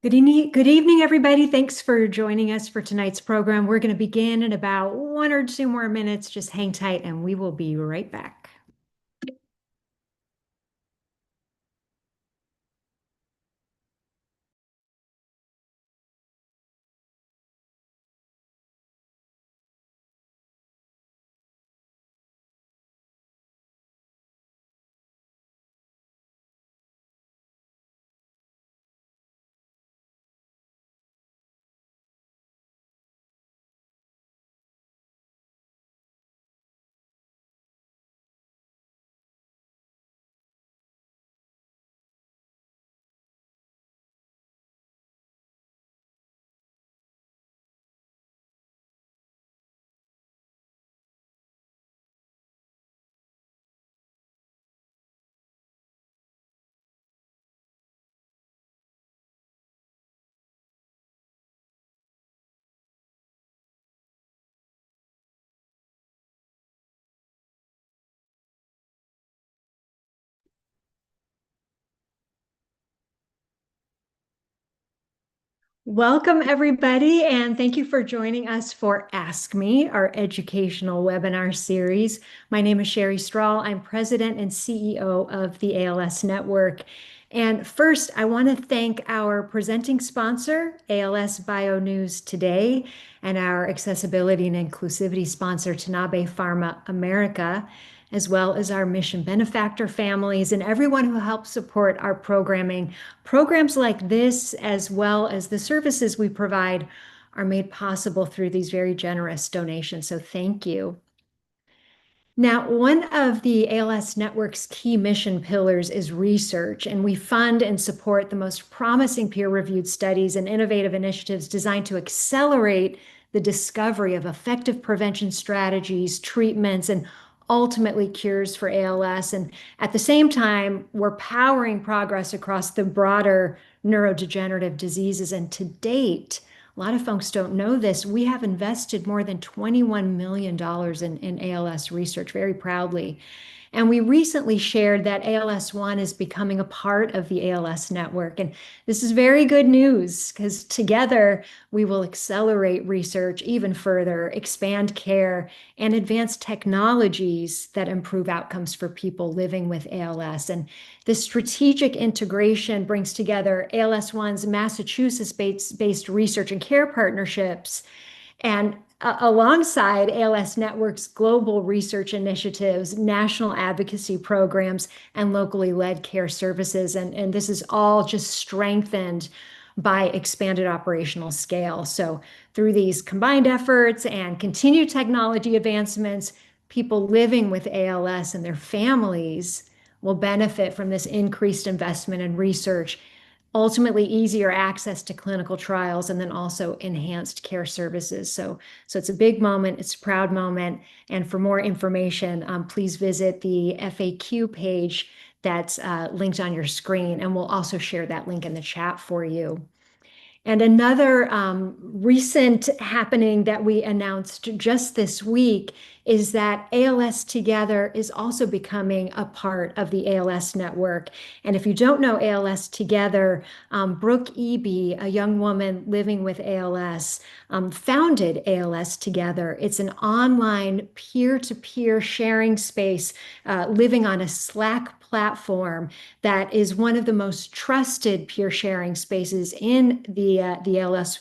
Good evening, everybody. Thanks for joining us for tonight's program. We're going to begin in about 1 or 2 more minutes. Just hang tight and we will be right back. Welcome, everybody, and thank you for joining us for Ask Me, our educational webinar series. My name is Sherry Strahl. I'm president and CEO of the ALS Network. And first, I want to thank our presenting sponsor, ALS Bio News Today, and our accessibility and inclusivity sponsor, Tanabe Pharma America, as well as our mission benefactor families and everyone who helps support our programming. Programs like this, as well as the services we provide, are made possible through these very generous donations. So thank you. Now, one of the ALS Network's key mission pillars is research, and we fund and support the most promising peer-reviewed studies and innovative initiatives designed to accelerate the discovery of effective prevention strategies, treatments, and ultimately cures for ALS. And at the same time, we're powering progress across the broader neurodegenerative diseases. And to date, a lot of folks don't know this. We have invested more than $21 million in ALS research, very proudly. And we recently shared that ALS1 is becoming a part of the ALS network. And this is very good news because together we will accelerate research even further, expand care, and advance technologies that improve outcomes for people living with ALS. And this strategic integration brings together ALS1's Massachusetts-based research and care partnerships and alongside ALS Network's global research initiatives, national advocacy programs, and locally led care services. And this is all just strengthened by expanded operational scale. So through these combined efforts and continued technology advancements, people living with ALS and their families will benefit from this increased investment in research, ultimately easier access to clinical trials, and then also enhanced care services. So it's a big moment, it's a proud moment. And for more information, please visit the FAQ page that's linked on your screen, and we'll also share that link in the chat for you. And another recent happening that we announced just this week is that ALS Together is also becoming a part of the ALS network. And if you don't know ALS Together, Brooke Eby, a young woman living with ALS, founded ALS Together. It's an online peer-to-peer sharing space living on a Slack platform that is one of the most trusted peer sharing spaces in the ALS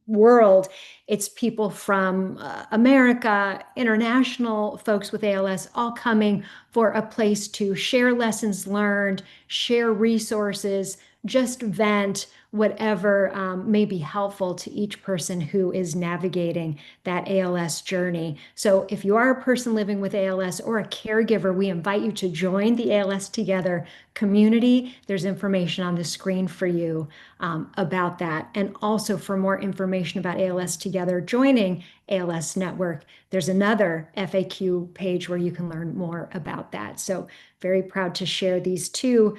world. It's people from America, international folks with ALS, all coming for a place to share lessons learned, share resources, just vent whatever may be helpful to each person who is navigating that ALS journey. So if you are a person living with ALS or a caregiver, we invite you to join the ALS Together community. There's information on the screen for you about that. And also for more information about ALS Together joining ALS Network, there's another FAQ page where you can learn more about that. So very proud to share these two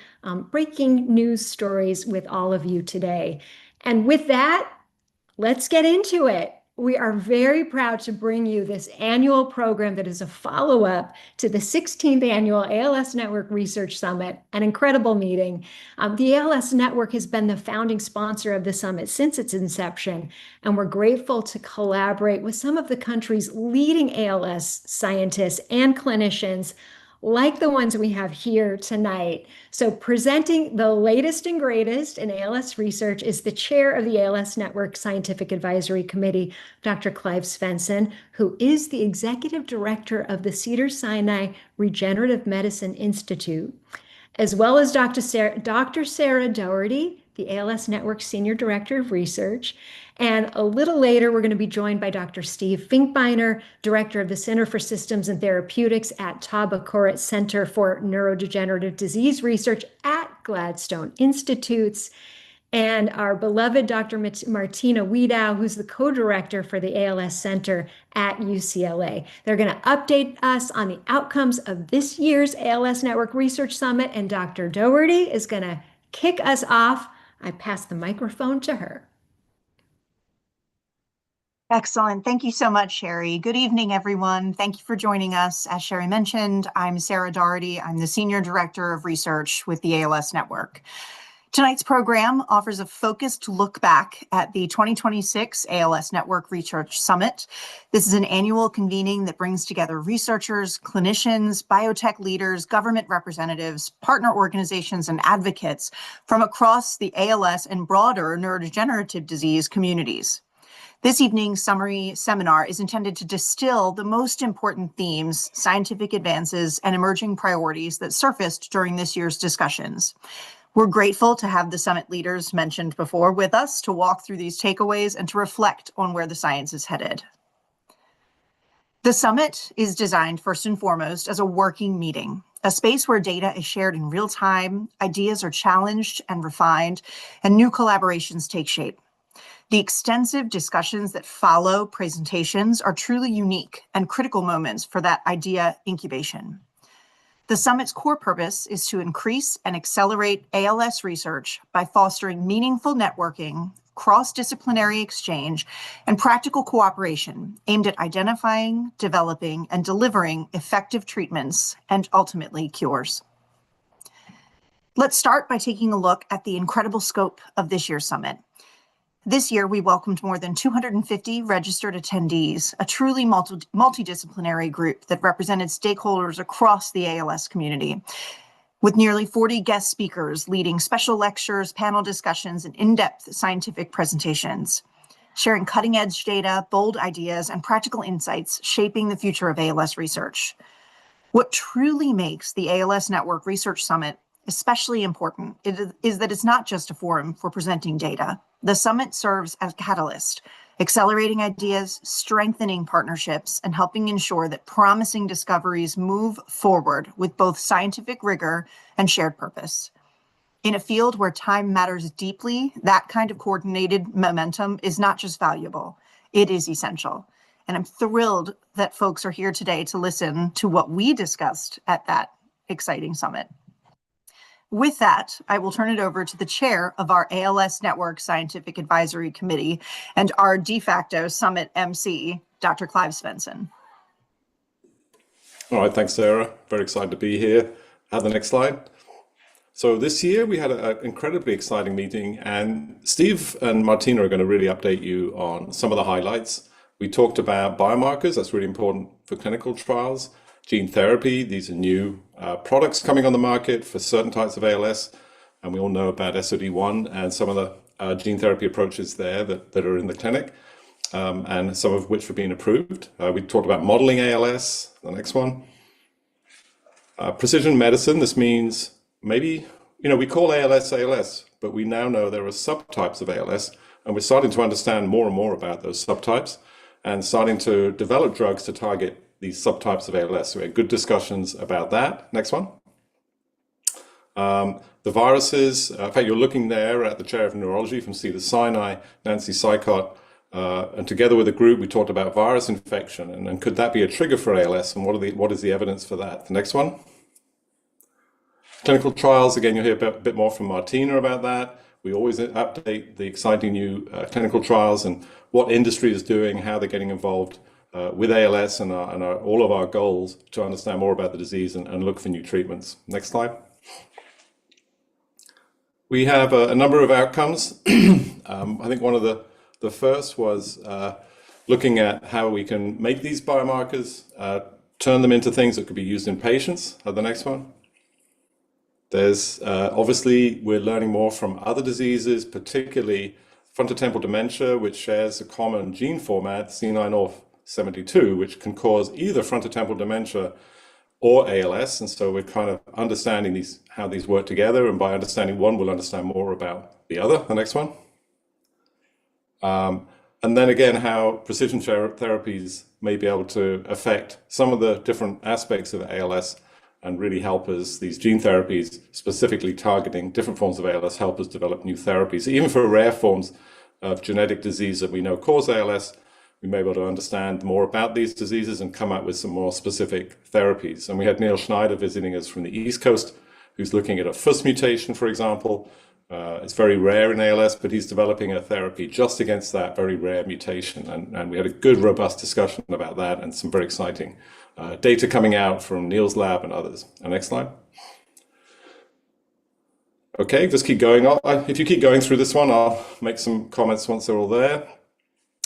breaking news stories with all of you today. And with that, let's get into it. We are very proud to bring you this annual program that is a follow-up to the 16th annual ALS Network Research Summit, an incredible meeting. The ALS Network has been the founding sponsor of the summit since its inception, and we're grateful to collaborate with some of the country's leading ALS scientists and clinicians like the ones we have here tonight. So presenting the latest and greatest in ALS research is the chair of the ALS Network Scientific Advisory Committee, Dr. Clive Svensson, who is the executive director of the Cedars-Sinai Regenerative Medicine Institute, as well as Dr. Sarah Doherty, the ALS Network Senior Director of Research. And a little later, we're going to be joined by Dr. Steve Finkbeiner, Director of the Center for Systems and Therapeutics at Taba Koret Center for Neurodegenerative Disease Research at Gladstone Institutes, and our beloved Dr. Martina Wiedow, who's the co-director for the ALS Center at UCLA. They're going to update us on the outcomes of this year's ALS Network Research Summit, and Dr. Doherty is going to kick us off. I pass the microphone to her. Excellent. Thank you so much, Sherry. Good evening, everyone. Thank you for joining us. As Sherry mentioned, I'm Sarah Doherty. I'm the Senior Director of Research with the ALS Network. Tonight's program offers a focused look back at the 2026 ALS Network Research Summit. This is an annual convening that brings together researchers, clinicians, biotech leaders, government representatives, partner organizations, and advocates from across the ALS and broader neurodegenerative disease communities. This evening's summary seminar is intended to distill the most important themes, scientific advances, and emerging priorities that surfaced during this year's discussions. We're grateful to have the summit leaders mentioned before with us to walk through these takeaways and to reflect on where the science is headed. The summit is designed first and foremost as a working meeting, a space where data is shared in real time, ideas are challenged and refined, and new collaborations take shape. The extensive discussions that follow presentations are truly unique and critical moments for that idea incubation. The summit's core purpose is to increase and accelerate ALS research by fostering meaningful networking, cross-disciplinary exchange, and practical cooperation aimed at identifying, developing, and delivering effective treatments and ultimately cures. Let's start by taking a look at the incredible scope of this year's summit. This year, we welcomed more than 250 registered attendees, a truly multidisciplinary group that represented stakeholders across the ALS community, with nearly 40 guest speakers leading special lectures, panel discussions, and in-depth scientific presentations, sharing cutting-edge data, bold ideas, and practical insights shaping the future of ALS research. What truly makes the ALS Network Research Summit especially important is that it's not just a forum for presenting data. The summit serves as a catalyst, accelerating ideas, strengthening partnerships, and helping ensure that promising discoveries move forward with both scientific rigor and shared purpose. In a field where time matters deeply, that kind of coordinated momentum is not just valuable, it is essential. And I'm thrilled that folks are here today to listen to what we discussed at that exciting summit. With that, I will turn it over to the chair of our ALS Network Scientific Advisory Committee and our de facto summit MC, Dr. Clive Svensson. All right, thanks, Sarah. Very excited to be here. Have the next slide. So this year we had an incredibly exciting meeting, and Steve and Martina are going to really update you on some of the highlights. We talked about biomarkers, that's really important for clinical trials. Gene therapy, these are new products coming on the market for certain types of ALS. And we all know about SOD1 and some of the gene therapy approaches there that are in the clinic, and some of which are being approved. We talked about modeling ALS, the next one. Precision medicine, this means maybe, we call ALS ALS, but we now know there are subtypes of ALS, and we're starting to understand more and more about those subtypes and starting to develop drugs to target these subtypes of ALS. So we had good discussions about that. Next one. The viruses, in fact, you're looking there at the chair of neurology from Cedars-Sinai, Nancy Sykott, and together with a group, we talked about virus infection and could that be a trigger for ALS, and what is the evidence for that? The next one. Clinical trials, again, you'll hear a bit more from Martina about that. We always update the exciting new clinical trials and what industry is doing, how they're getting involved with ALS and all of our goals to understand more about the disease and look for new treatments. Next slide. We have a number of outcomes. I think one of the first was looking at how we can make these biomarkers, turn them into things that could be used in patients. The next one. There's obviously, we're learning more from other diseases, particularly frontotemporal dementia, which shares a common gene format, C9orf72, which can cause either frontotemporal dementia or ALS. And so we're kind of understanding how these work together. And by understanding one, we'll understand more about the other. The next one. And then again, how precision therapies may be able to affect some of the different aspects of ALS and really help us, these gene therapies, specifically targeting different forms of ALS, help us develop new therapies. Even for rare forms of genetic disease that we know cause ALS, we may be able to understand more about these diseases and come up with some more specific therapies. And we had Neil Schneider visiting us from the East Coast, who's looking at a FUS mutation, for example. It's very rare in ALS, but he's developing a therapy just against that very rare mutation. And we had a good, robust discussion about that and some very exciting data coming out from Neil's lab and others. Next slide. Okay, just keep going. If you keep going through this one, I'll make some comments once they're all there.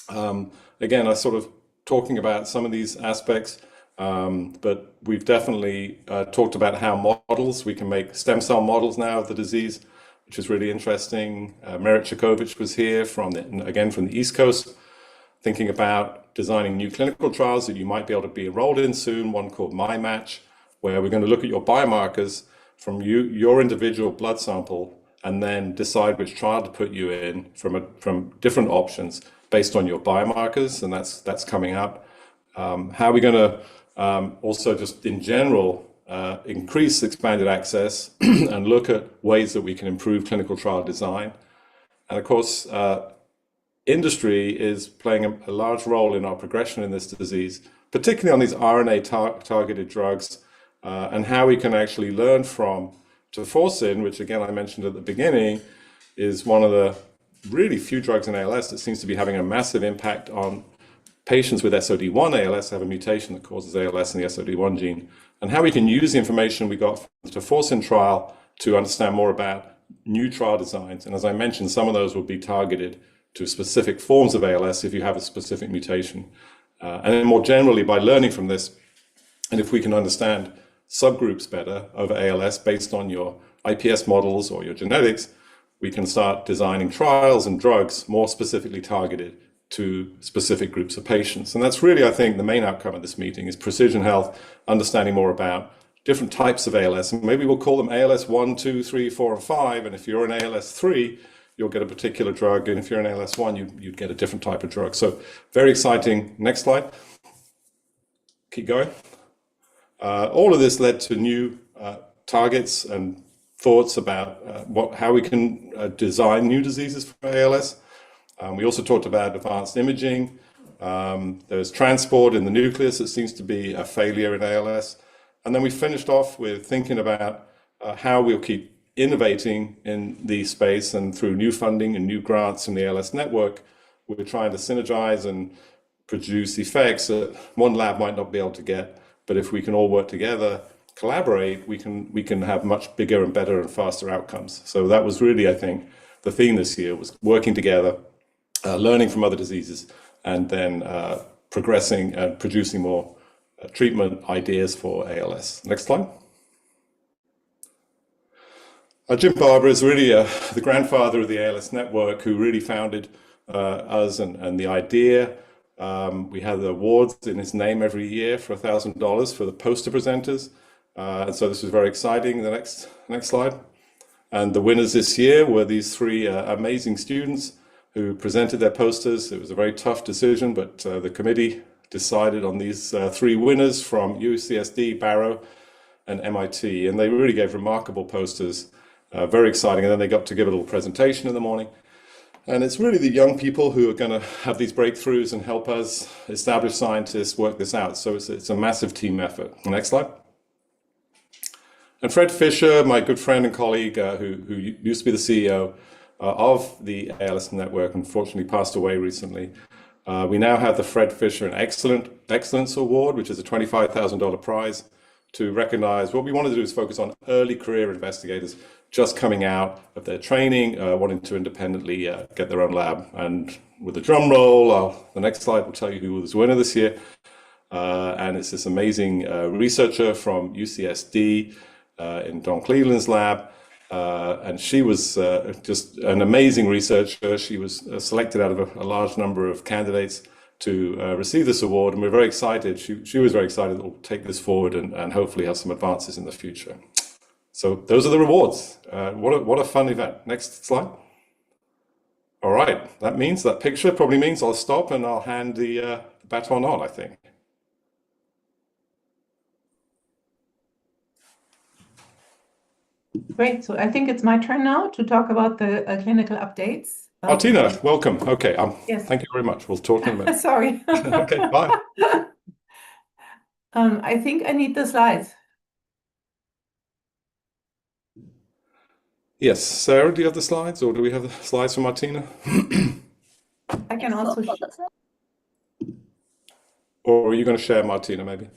Again, I sort of talking about some of these aspects, but we've definitely talked about how models, we can make stem cell models now of the disease, which is really interesting. Merit Chakovich was here again from the East Coast, thinking about designing new clinical trials that you might be able to be enrolled in soon, one called MyMatch, where we're going to look at your biomarkers from your individual blood sample and then decide which trial to put you in from different options based on your biomarkers, and that's coming up. How are we going to also just in general increase expanded access and look at ways that we can improve clinical trial design? And of course, industry is playing a large role in our progression in this disease, particularly on these RNA targeted drugs, and how we can actually learn from toforsen, which again I mentioned at the beginning, is one of the really few drugs in ALS that seems to be having a massive impact on patients with SOD1 ALS, have a mutation that causes ALS in the SOD1 gene, and how we can use the information we got from the toforsen trial to understand more about new trial designs. And as I mentioned, some of those will be targeted to specific forms of ALS if you have a specific mutation. And then more generally, by learning from this, and if we can understand subgroups better of ALS based on your IPS models or your genetics, we can start designing trials and drugs more specifically targeted to specific groups of patients. And that's really, I think, the main outcome of this meeting is precision health, understanding more about different types of ALS. And maybe we'll call them ALS 1, 2, 3, 4, and 5. And if you're an ALS 3, you'll get a particular drug. And if you're an ALS 1, you'd get a different type of drug. So very exciting. Next slide. Keep going. All of this led to new targets and thoughts about how we can design new diseases for ALS. We also talked about advanced imaging. There's transport in the nucleus that seems to be a failure in ALS. And then we finished off with thinking about how we'll keep innovating in the space, and through new funding and new grants from the ALS network, we're trying to synergize and produce effects that one lab might not be able to get. But if we can all work together, collaborate, we can have much bigger and better and faster outcomes. So that was really, I think, the theme this year was working together, learning from other diseases, and then progressing and producing more treatment ideas for ALS. Next slide. Jim Barber is really the grandfather of the ALS network, who really founded us and the idea. We had the awards in his name every year for $1,000 for the poster presenters. And so this was very exciting. The next slide. And the winners this year were these three amazing students who presented their posters. It was a very tough decision, but the committee decided on these three winners from UCSD, Barrow, and MIT. And they really gave remarkable posters, very exciting. And then they got to give a little presentation in the morning. And it's really the young people who are going to have these breakthroughs and help us established scientists work this out. So it's a massive team effort. Next slide. And Fred Fisher, my good friend and colleague, who used to be the CEO, of the ALS network, unfortunately passed away recently. We now have the Fred Fisher and Excellence Award, which is a $25,000 prize to recognize. What we want to do is focus on early career investigators just coming out of their training, wanting to independently get their own lab. And with the drum roll, the next slide will tell you who was the winner this year. And it's this amazing researcher from UCSD in Don Cleveland's lab. And she was just an amazing researcher. She was selected out of a large number of candidates to receive this award. And we're very excited. She was very excited that we'll take this forward and hopefully have some advances in the future. So those are the rewards. What a fun event. Next slide. All right, that picture probably means I'll stop and I'll hand the baton on, I think. Great. So I think it's my turn now to talk about the clinical updates. Martina, welcome. Okay, Yes. thank you very much. We'll talk in a minute. Sorry. Okay, bye. I think I need the slides. Yes, Sarah, do you have the slides, or do we have the slides for Martina? I can also Or are you going to share, Martina, maybe?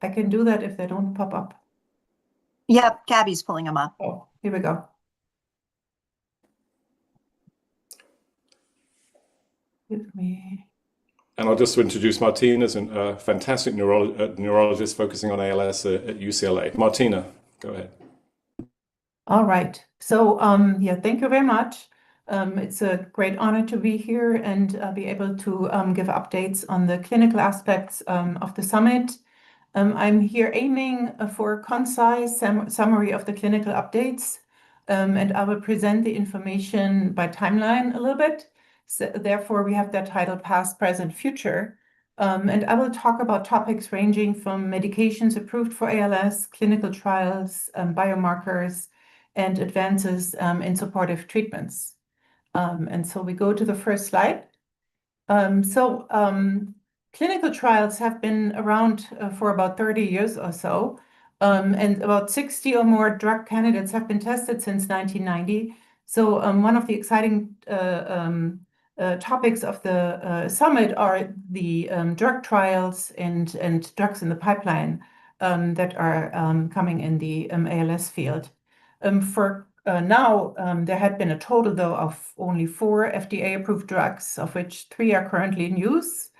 I can do that if they don't pop up. Yep, Gabby's pulling them up. Oh, here we go. Give me. And I'll just introduce Martina as a fantastic neurologist focusing on ALS at UCLA. Martina, go ahead. All right. So, yeah, thank you very much. It's a great honor to be here and be able to give updates on the clinical aspects of the summit. I'm here aiming for a concise summary of the clinical updates, and I will present the information by timeline a little bit. So therefore, we have that title Past, Present, Future. And I will talk about topics ranging from medications approved for ALS, clinical trials, biomarkers, and advances in supportive treatments. And so we go to the first slide. Clinical trials have been around for about 30 years or so, and about 60 or more drug candidates have been tested since 1990. So one of the exciting topics of the summit are the drug trials and drugs in the pipeline that are coming in the ALS field. For now, there had been a total, though, of only 4 FDA-approved drugs, of which 3 are currently in use.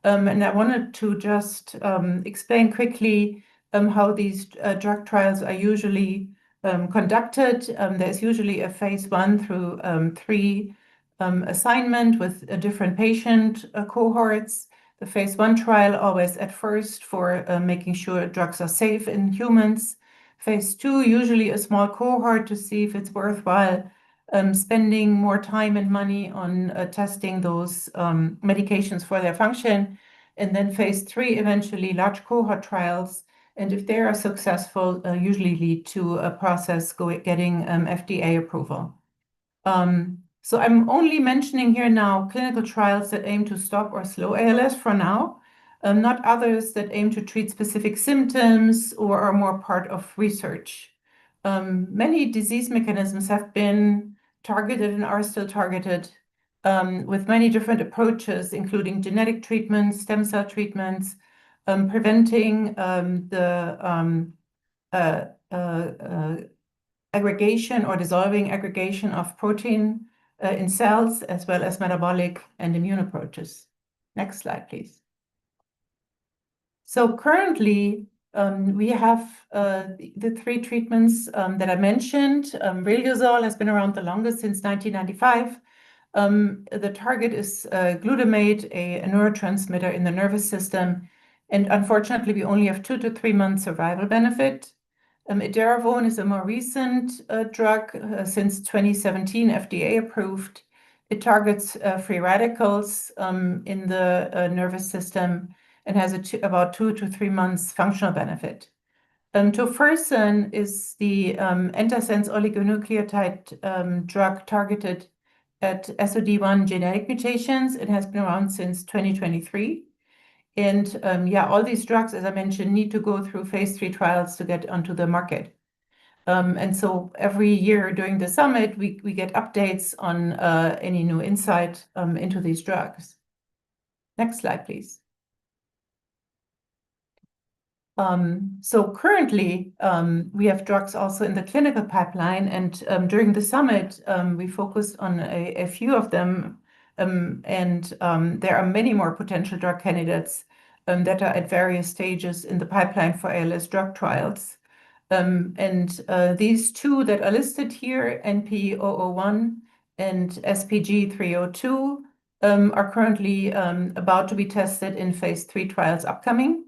And I wanted to just explain quickly how these drug trials are usually conducted. There's usually a phase 1 through 3 assignment with different patient cohorts. The phase 1 trial always at first for making sure drugs are safe in humans. Phase 2, usually a small cohort to see if it's worthwhile spending more time and money on testing those medications for their function. And then phase 3, eventually large cohort trials. And if they are successful, usually lead to a process getting FDA approval. So I'm only mentioning here now clinical trials that aim to stop or slow ALS for now, not others that aim to treat specific symptoms or are more part of research. Many disease mechanisms have been targeted and are still targeted with many different approaches, including genetic treatments, stem cell treatments, preventing the aggregation or dissolving aggregation of protein in cells, as well as metabolic and immune approaches. Next slide, please. So currently, we have the 3 treatments that I mentioned. Riluzole has been around the longest since 1995. The target is glutamate, a neurotransmitter in the nervous system. And unfortunately, we only have 2 to 3 months survival benefit. Edaravone is a more recent drug, since 2017, FDA approved. It targets free radicals in the nervous system and has about 2 to 3 months functional benefit. Tofersen is the antisense oligonucleotide drug targeted at SOD1 genetic mutations. It has been around since 2023. And yeah, all these drugs, as I mentioned, need to go through phase 3 trials to get onto the market. And so every year during the summit, we get updates on any new insight into these drugs. Next slide, please. So currently, we have drugs also in the clinical pipeline, and during the summit, we focused on a few of them, and there are many more potential drug candidates that are at various stages in the pipeline for ALS drug trials. These two that are listed here, NP001 and SPG302, are currently about to be tested in phase 3 trials upcoming.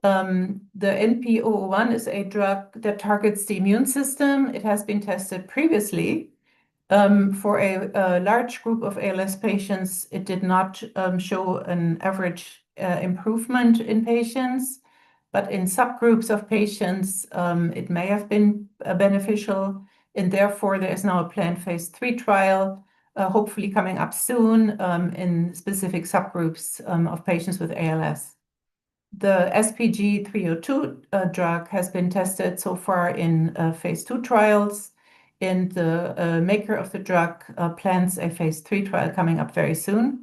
The NP001 is a drug that targets the immune system. It has been tested previously for a large group of ALS patients. It did not show an average improvement in patients, but in subgroups of patients, it may have been beneficial, and therefore there is now a planned phase 3 trial, hopefully coming up soon in specific subgroups of patients with ALS. The SPG302 drug has been tested so far in phase 2 trials, and the maker of the drug plans a phase 3 trial coming up very soon.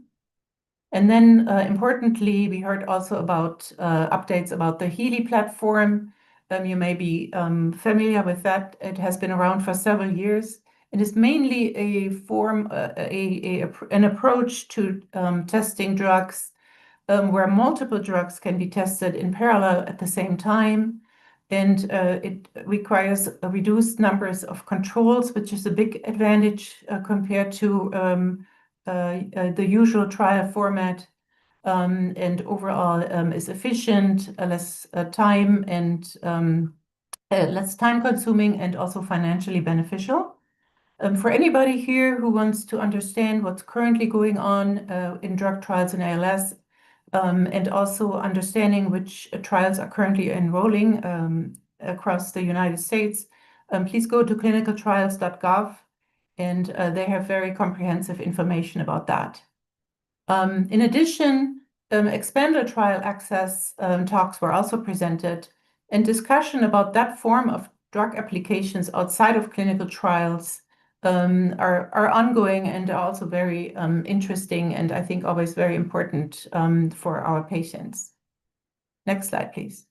And then importantly, we heard also about updates about the Healy platform. You may be familiar with that. It has been around for several years. It is mainly a form, an approach to testing drugs where multiple drugs can be tested in parallel at the same time. And it requires reduced numbers of controls, which is a big advantage compared to the usual trial format, and overall is efficient, less time consuming, and also financially beneficial. For anybody here who wants to understand what's currently going on in drug trials in ALS, and also understanding which trials are currently enrolling across the United States, please go to clinicaltrials.gov, and they have very comprehensive information about that. In addition, expander trial access talks were also presented, and discussion about that form of drug applications outside of clinical trials are ongoing and are also very interesting, and I think always very important for our patients. Next slide, please.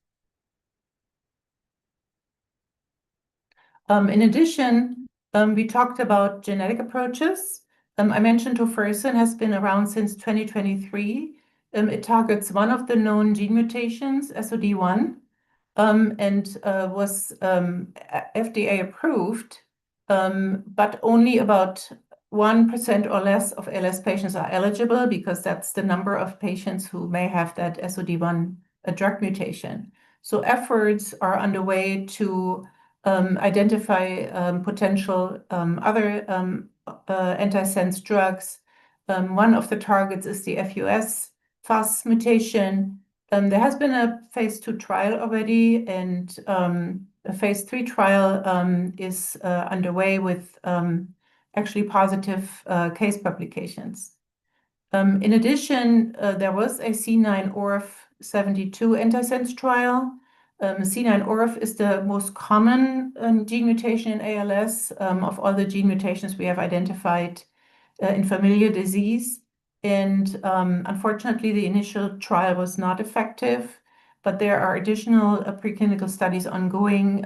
In addition, we talked about genetic approaches. I mentioned tofersen has been around since 2023. It targets one of the known gene mutations, SOD1, and was FDA approved, but only about 1% or less of ALS patients are eligible, because that's the number of patients who may have that SOD1 drug mutation. So efforts are underway to identify potential other antisense drugs. One of the targets is the FUS mutation. There has been a phase 2 trial already, and a phase 3 trial is underway with actually positive case publications. In addition, there was a C9orf72 antisense trial. C9orf is the most common gene mutation in ALS of all the gene mutations we have identified in familial disease. And unfortunately, the initial trial was not effective, but there are additional preclinical studies ongoing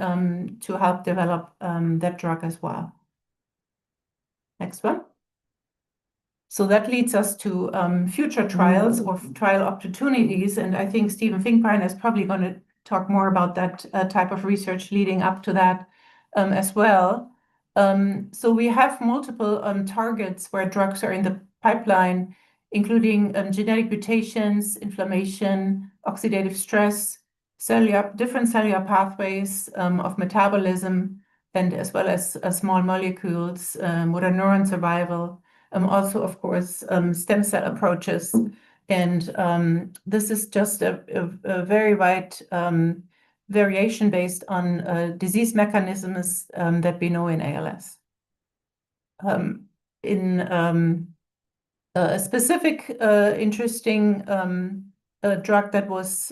to help develop that drug as well. Next one. So that leads us to future trials or trial opportunities, and I think Steven Finkbeiner is probably going to talk more about that type of research leading up to that as well. So we have multiple targets where drugs are in the pipeline, including genetic mutations, inflammation, oxidative stress, different cellular pathways of metabolism, and as well as small molecules, motor neuron survival, also, of course, stem cell approaches. And this is just a very wide variation based on disease mechanisms that we know in ALS. In a specific interesting drug that was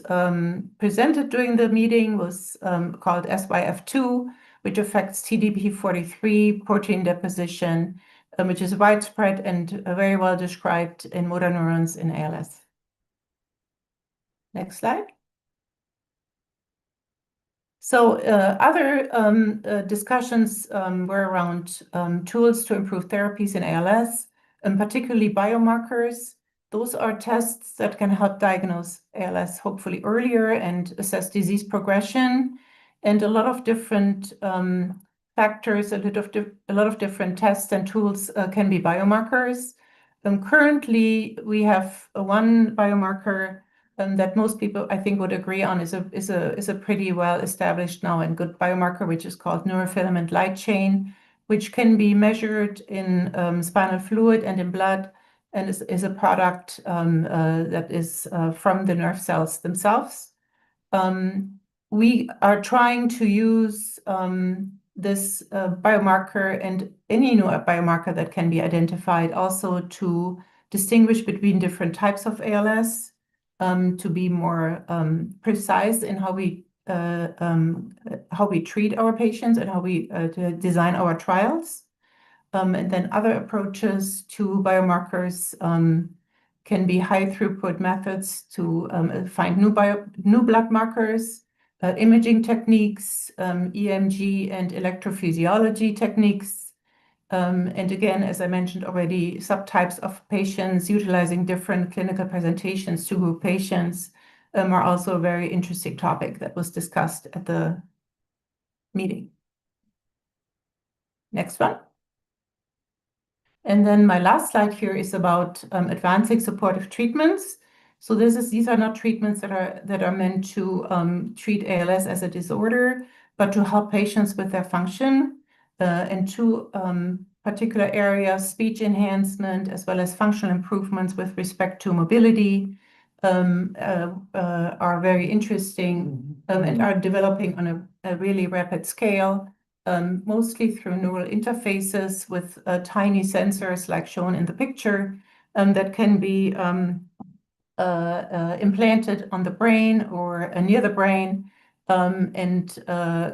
presented during the meeting was called SYF2, which affects TDP-43 protein deposition, which is widespread and very well described in motor neurons in ALS. Next slide. So other discussions were around tools to improve therapies in ALS, and particularly biomarkers. Those are tests that can help diagnose ALS hopefully earlier and assess disease progression. And a lot of different factors, a lot of different tests and tools can be biomarkers. Currently, we have one biomarker that most people, I think, would agree on is a pretty well established now and good biomarker, which is called neurofilament light chain, which can be measured in spinal fluid and in blood, and is a product that is from the nerve cells themselves. We are trying to use this biomarker and any new biomarker that can be identified also to distinguish between different types of ALS, to be more precise in how we treat our patients and how we design our trials. And then other approaches to biomarkers can be high throughput methods to find new blood markers, imaging techniques, EMG and electrophysiology techniques. And again, as I mentioned already, subtypes of patients utilizing different clinical presentations to group patients are also a very interesting topic that was discussed at the meeting. Next one. And then my last slide here is about advancing supportive treatments. So these are not treatments that are meant to treat ALS as a disorder, but to help patients with their function. And two particular areas, speech enhancement, as well as functional improvements with respect to mobility, are very interesting and are developing on a really rapid scale, mostly through neural interfaces with tiny sensors like shown in the picture that can be implanted on the brain or near the brain, and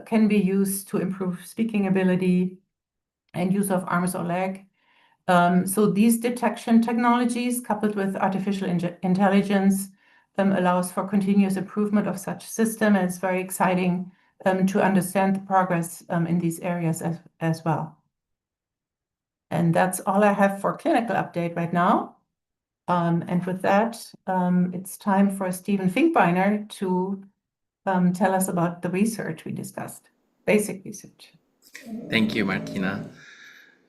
can be used to improve speaking ability and use of arms or leg. So these detection technologies, coupled with artificial intelligence, allows for continuous improvement of such system, and it's very exciting to understand the progress in these areas as well. And that's all I have for clinical update right now. And with that, it's time for Stephen Finkbeiner to tell us about the research we discussed, basic research. Thank you, Martina.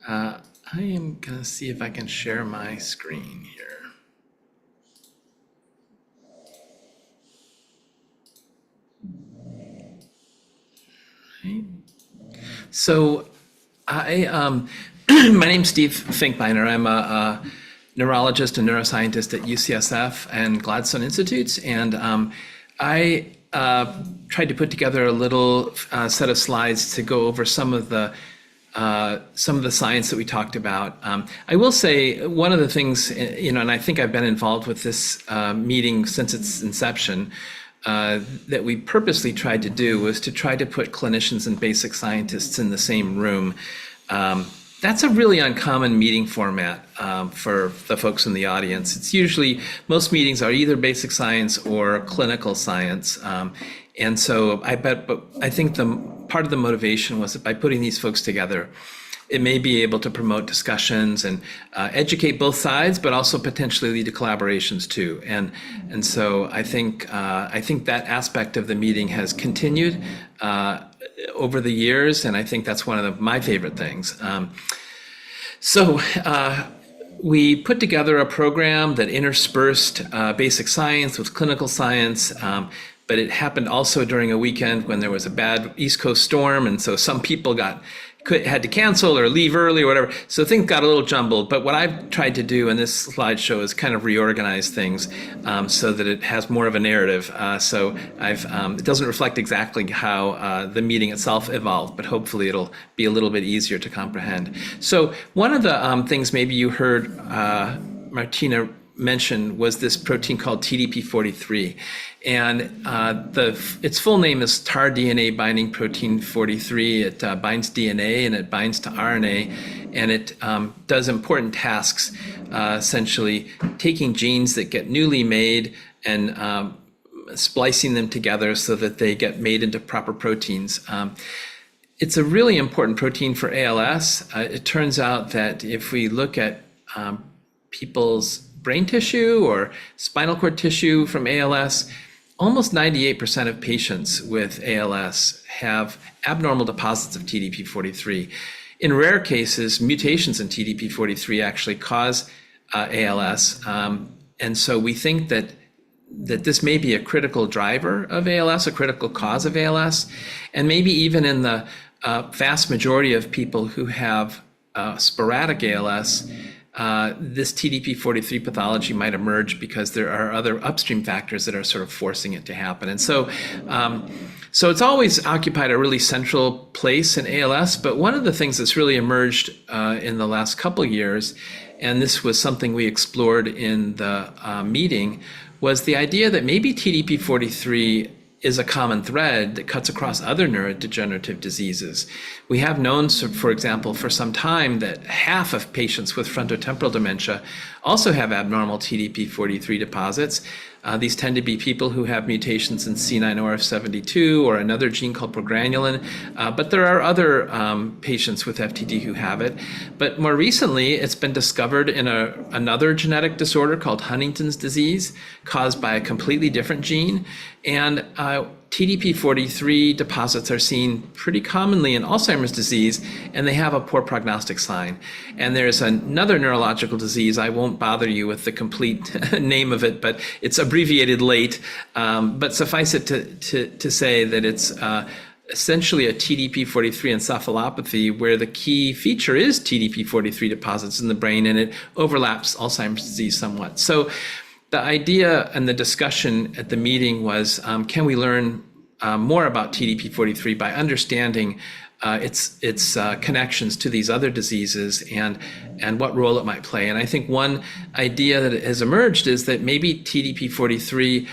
I am going to see if I can share my screen here. Okay. So my name's Steve Finkbeiner. I'm a neurologist and neuroscientist at UCSF and Gladstone Institutes, and I tried to put together a little set of slides to go over some of the science that we talked about. I will say one of the things, and I think I've been involved with this meeting since its inception, that we purposely tried to do was to try to put clinicians and basic scientists in the same room. That's a really uncommon meeting format for the folks in the audience. It's usually, most meetings are either basic science or clinical science. And so I think part of the motivation was that by putting these folks together, it may be able to promote discussions and educate both sides, but also potentially lead to collaborations too. And so I think that aspect of the meeting has continued over the years, and I think that's one of my favorite things. So we put together a program that interspersed basic science with clinical science, but it happened also during a weekend when there was a bad East Coast storm, and so some people had to cancel or leave early or whatever. So things got a little jumbled. But what I've tried to do in this slideshow is kind of reorganize things so that it has more of a narrative. So it doesn't reflect exactly how the meeting itself evolved, but hopefully it'll be a little bit easier to comprehend. So one of the things maybe you heard Martina mention was this protein called TDP43. And its full name is TAR DNA binding protein 43. It binds DNA and it binds to RNA, and it does important tasks, essentially taking genes that get newly made and splicing them together so that they get made into proper proteins. It's a really important protein for ALS. It turns out that if we look at people's brain tissue or spinal cord tissue from ALS, almost 98% of patients with ALS have abnormal deposits of TDP43. In rare cases, mutations in TDP43 actually cause ALS. And so we think that this may be a critical driver of ALS, a critical cause of ALS, and maybe even in the vast majority of people who have sporadic ALS, this TDP43 pathology might emerge because there are other upstream factors that are sort of forcing it to happen. And so it's always occupied a really central place in ALS, but one of the things that's really emerged in the last couple of years, and this was something we explored in the meeting, was the idea that maybe TDP43 is a common thread that cuts across other neurodegenerative diseases. We have known, for example, for some time that half of patients with frontotemporal dementia also have abnormal TDP43 deposits. These tend to be people who have mutations in C9orf72 or another gene called progranulin, but there are other patients with FTD who have it. But more recently, it's been discovered in another genetic disorder called Huntington's disease, caused by a completely different gene. And TDP43 deposits are seen pretty commonly in Alzheimer's disease, and they have a poor prognostic sign. And there's another neurological disease, I won't bother you with the complete name of it, but it's abbreviated LATE. But suffice it to say that it's essentially a TDP43 encephalopathy where the key feature is TDP43 deposits in the brain, and it overlaps Alzheimer's disease somewhat. So the idea and the discussion at the meeting was, can we learn more about TDP43 by understanding its connections to these other diseases and what role it might play? And I think one idea that has emerged is that maybe TDP43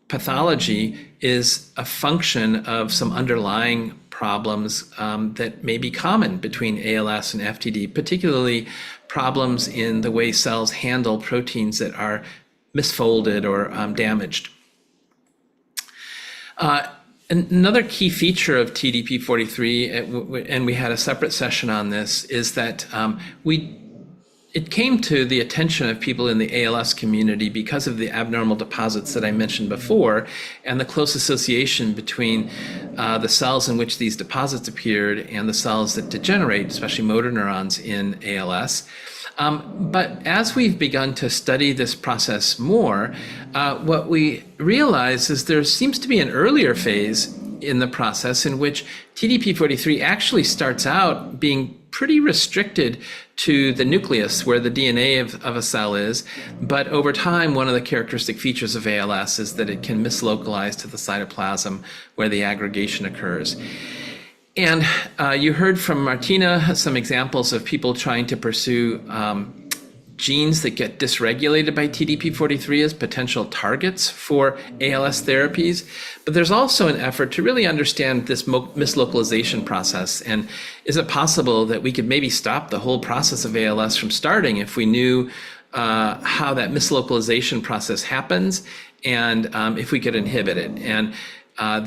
pathology is a function of some underlying problems that may be common between ALS and FTD, particularly problems in the way cells handle proteins that are misfolded or damaged. Another key feature of TDP43, and we had a separate session on this, is that it came to the attention of people in the ALS community because of the abnormal deposits that I mentioned before and the close association between the cells in which these deposits appeared and the cells that degenerate, especially motor neurons in ALS. But as we've begun to study this process more, what we realize is there seems to be an earlier phase in the process in which TDP43 actually starts out being pretty restricted to the nucleus where the DNA of a cell is. But over time, one of the characteristic features of ALS is that it can mislocalize to the cytoplasm where the aggregation occurs. And you heard from Martina some examples of people trying to pursue genes that get dysregulated by TDP43 as potential targets for ALS therapies. But there's also an effort to really understand this mislocalization process. And is it possible that we could maybe stop the whole process of ALS from starting if we knew how that mislocalization process happens and if we could inhibit it? And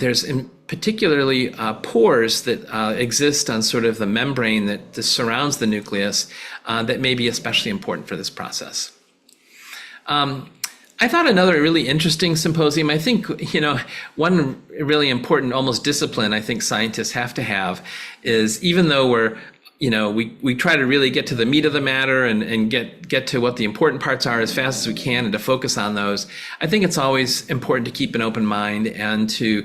there's particularly pores that exist on sort of the membrane that surrounds the nucleus that may be especially important for this process. I thought another really interesting symposium, I think, one really important almost discipline I think scientists have to have is, even though we try to really get to the meat of the matter and get to what the important parts are as fast as we can and to focus on those, I think it's always important to keep an open mind and to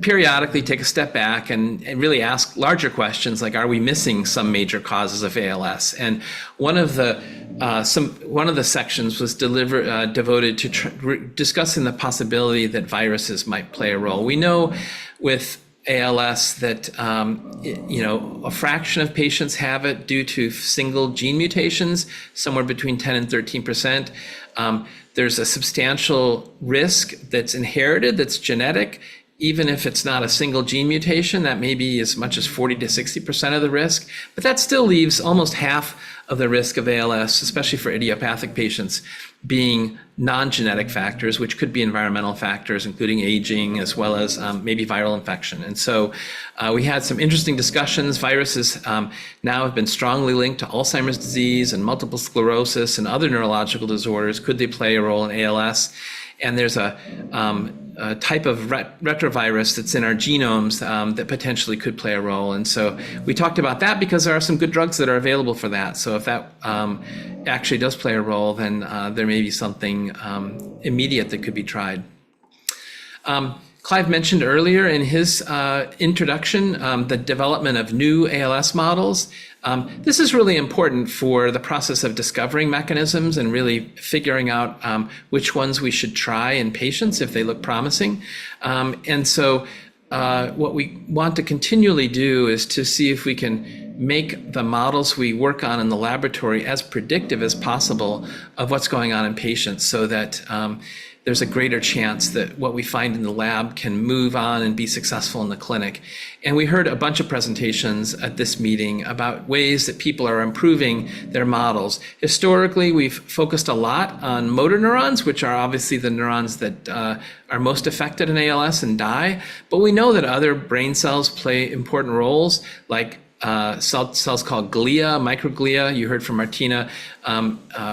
periodically take a step back and really ask larger questions like, are we missing some major causes of ALS? And one of the sections was devoted to discussing the possibility that viruses might play a role. We know with ALS that, a fraction of patients have it due to single gene mutations, somewhere between 10 and 13%. There's a substantial risk that's inherited, that's genetic. Even if it's not a single gene mutation, that may be as much as 40 to 60% of the risk, but that still leaves almost half of the risk of ALS, especially for idiopathic patients, being non-genetic factors, which could be environmental factors, including aging, as well as maybe viral infection. And so we had some interesting discussions. Viruses now have been strongly linked to Alzheimer's disease and multiple sclerosis and other neurological disorders. Could they play a role in ALS? And there's a type of retrovirus that's in our genomes that potentially could play a role. And so we talked about that because there are some good drugs that are available for that. So if that actually does play a role, then there may be something immediate that could be tried. Clive mentioned earlier in his introduction the development of new ALS models. This is really important for the process of discovering mechanisms and really figuring out which ones we should try in patients if they look promising. And so what we want to continually do is to see if we can make the models we work on in the laboratory as predictive as possible of what's going on in patients, so that there's a greater chance that what we find in the lab can move on and be successful in the clinic. And we heard a bunch of presentations at this meeting about ways that people are improving their models. Historically, we've focused a lot on motor neurons, which are obviously the neurons that are most affected in ALS and die. But we know that other brain cells play important roles, like cells called glia, microglia. You heard from Martina,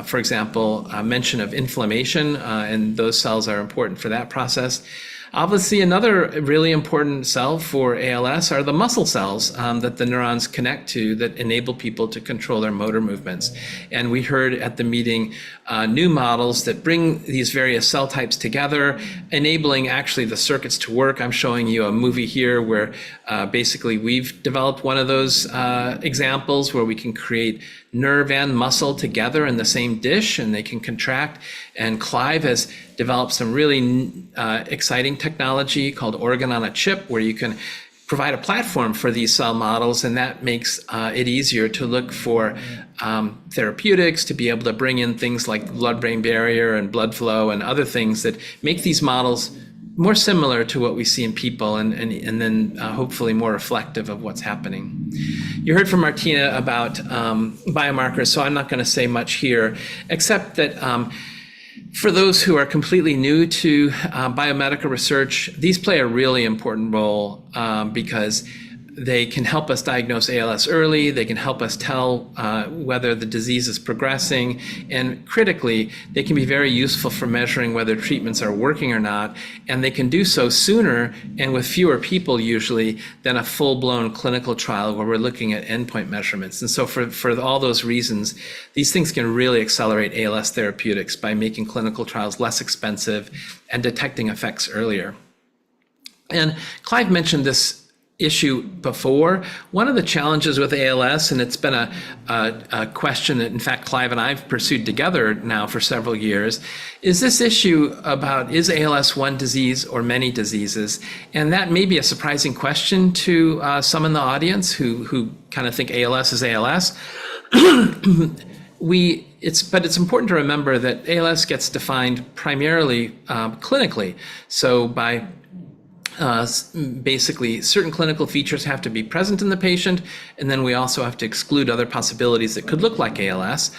for example, mention of inflammation, and those cells are important for that process. Obviously, another really important cell for ALS are the muscle cells that the neurons connect to that enable people to control their motor movements. And we heard at the meeting new models that bring these various cell types together, enabling actually the circuits to work. I'm showing you a movie here where basically we've developed one of those examples where we can create nerve and muscle together in the same dish, and they can contract. And Clive has developed some really exciting technology called organ on a chip, where you can provide a platform for these cell models, and that makes it easier to look for therapeutics, to be able to bring in things like blood-brain barrier and blood flow and other things that make these models more similar to what we see in people, and then hopefully more reflective of what's happening. You heard from Martina about biomarkers, so I'm not going to say much here, except that for those who are completely new to biomedical research, these play a really important role because they can help us diagnose ALS early. They can help us tell whether the disease is progressing. And critically, they can be very useful for measuring whether treatments are working or not. And they can do so sooner and with fewer people usually than a full-blown clinical trial where we're looking at endpoint measurements. And so for all those reasons, these things can really accelerate ALS therapeutics by making clinical trials less expensive and detecting effects earlier. And Clive mentioned this issue before. One of the challenges with ALS, and it's been a question that in fact Clive and I've pursued together now for several years, is this issue about, is ALS one disease or many diseases? And that may be a surprising question to some in the audience who kind of think ALS is ALS. But it's important to remember that ALS gets defined primarily clinically. So by basically, certain clinical features have to be present in the patient, and then we also have to exclude other possibilities that could look like ALS.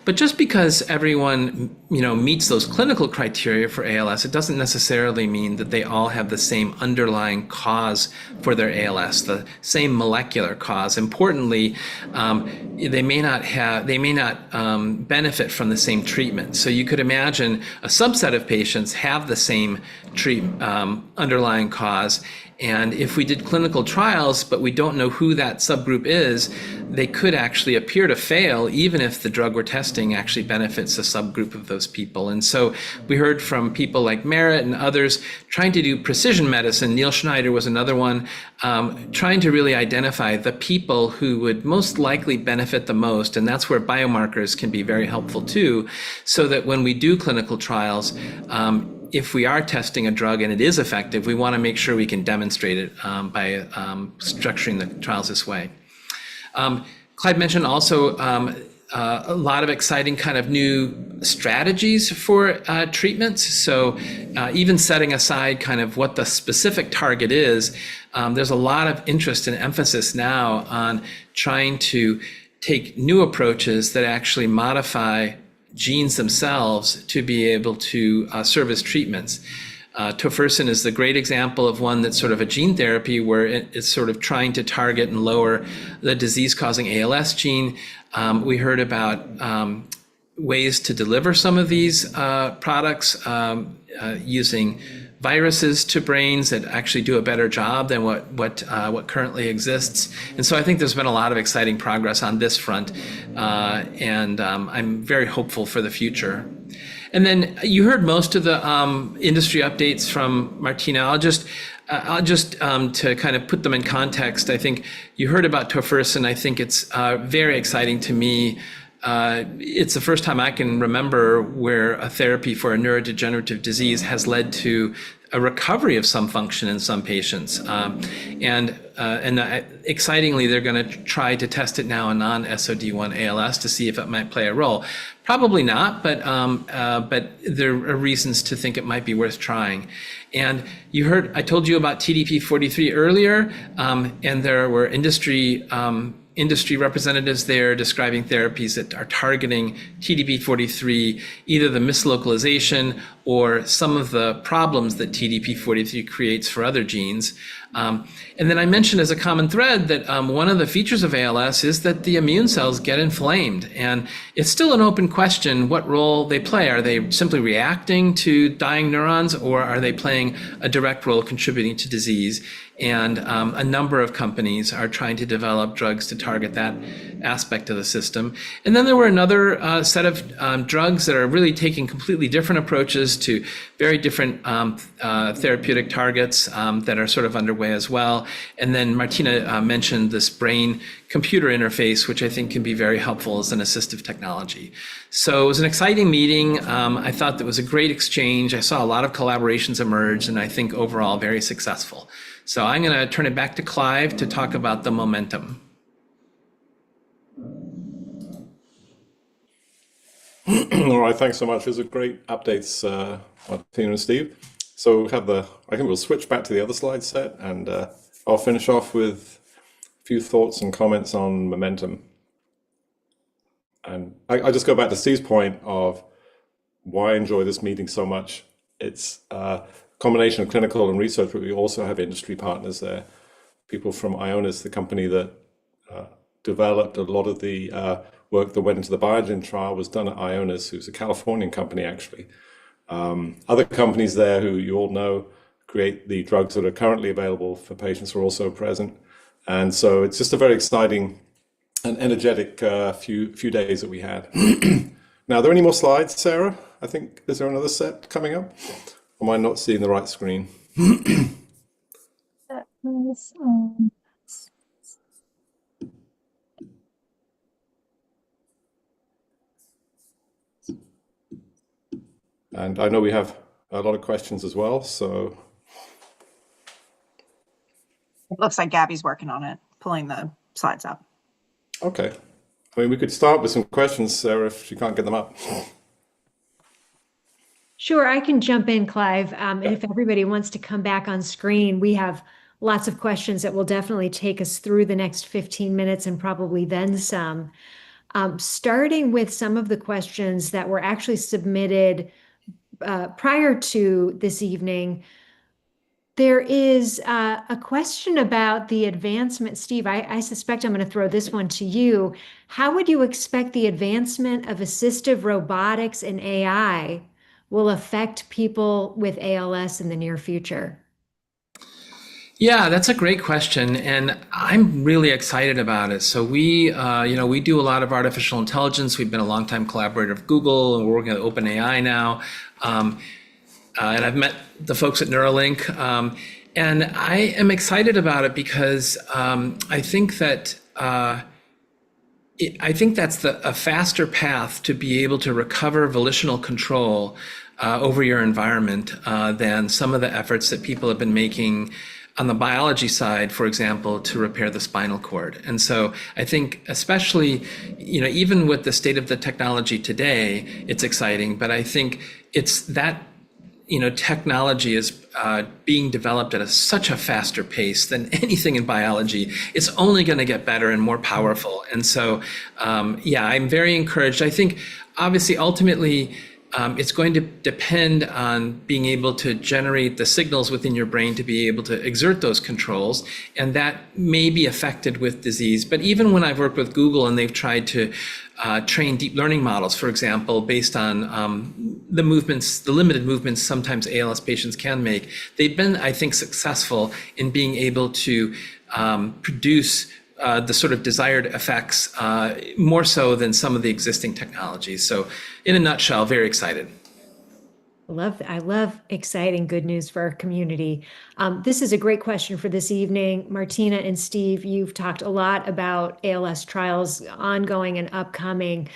But just because everyone, meets those clinical criteria for ALS, it doesn't necessarily mean that they all have the same underlying cause for their ALS, the same molecular cause. Importantly, they may not benefit from the same treatment. So you could imagine a subset of patients have the same underlying cause. And if we did clinical trials, but we don't know who that subgroup is, they could actually appear to fail, even if the drug we're testing actually benefits a subgroup of those people. And so we heard from people like Merritt and others trying to do precision medicine. Neil Schneider was another one, trying to really identify the people who would most likely benefit the most. And that's where biomarkers can be very helpful too, so that when we do clinical trials, if we are testing a drug and it is effective, we want to make sure we can demonstrate it by structuring the trials this way. Clyde mentioned also a lot of exciting kind of new strategies for treatments. So even setting aside kind of what the specific target is, there's a lot of interest and emphasis now on trying to take new approaches that actually modify genes themselves to be able to serve as treatments. Tofersen is the great example of one that's sort of a gene therapy where it's sort of trying to target and lower the disease-causing ALS gene. We heard about ways to deliver some of these products using viruses to brains that actually do a better job than what currently exists. And so I think there's been a lot of exciting progress on this front, and I'm very hopeful for the future. And then you heard most of the industry updates from Martina. I'll just to kind of put them in context, I think you heard about Tofersen. I think it's very exciting to me. It's the first time I can remember where a therapy for a neurodegenerative disease has led to a recovery of some function in some patients. And excitingly, they're going to try to test it now in non-SOD1 ALS to see if it might play a role. Probably not, but there are reasons to think it might be worth trying. And you heard, I told you about TDP-43 earlier, and there were industry representatives there describing therapies that are targeting TDP-43, either the mislocalization or some of the problems that TDP-43 creates for other genes. And then I mentioned as a common thread that one of the features of ALS is that the immune cells get inflamed. And it's still an open question what role they play. Are they simply reacting to dying neurons, or are they playing a direct role contributing to disease? And a number of companies are trying to develop drugs to target that aspect of the system. And then there were another set of drugs that are really taking completely different approaches to very different therapeutic targets that are sort of underway as well. And then Martina mentioned this brain-computer interface, which I think can be very helpful as an assistive technology. So it was an exciting meeting. I thought that was a great exchange. I saw a lot of collaborations emerge, and I think overall very successful. So I'm going to turn it back to Clive to talk about the momentum. All right, thanks so much. Those are great updates, Martina and Steve. So we have I think we'll switch back to the other slide set, and I'll finish off with a few thoughts and comments on momentum. And I just go back to Steve's point of why I enjoy this meeting so much. It's combination of clinical and research, but we also have industry partners there. People from Ionis, the company that developed a lot of the work that went into the Biogen trial was done at Ionis, who's a Californian company, actually. Other companies there who you all know create the drugs that are currently available for patients are also present. And so it's just a very exciting and energetic few days that we had. Now, are there any more slides, Sarah? I think, is there another set coming up? Or am I not seeing the right screen? That was, And I know we have a lot of questions as well, so. It looks like Gabby's working on it, pulling the slides up. Okay. I mean, we could start with some questions, Sarah, if she can't get them up. Sure, I can jump in, Clive. And if everybody wants to come back on screen, we have lots of questions that will definitely take us through the next 15 minutes and probably then some. Starting with some of the questions that were actually submitted prior to this evening, there is a question about the advancement. Steve, I suspect I'm going to throw this one to you. How would you expect the advancement of assistive robotics and AI will affect people with ALS in the near future? Yeah, that's a great question, and I'm really excited about it. So we do a lot of artificial intelligence. We've been a longtime collaborator of Google, and we're working with OpenAI now. And I've met the folks at Neuralink, and I am excited about it because I think that I think that's a faster path to be able to recover volitional control over your environment than some of the efforts that people have been making on the biology side, for example, to repair the spinal cord. And so I think especially, even with the state of the technology today, it's exciting, but I think it's that technology is being developed at such a faster pace than anything in biology. It's only going to get better and more powerful. And so, I'm very encouraged. I think, obviously, ultimately, it's going to depend on being able to generate the signals within your brain to be able to exert those controls, and that may be affected with disease. But even when I've worked with Google and they've tried to train deep learning models, for example, based on the limited movements sometimes ALS patients can make, they've been, I think, successful in being able to produce the sort of desired effects more so than some of the existing technologies. So in a nutshell, very excited. I love exciting good news for our community. This is a great question for this evening. Martina and Steve, you've talked a lot about ALS trials ongoing and upcoming.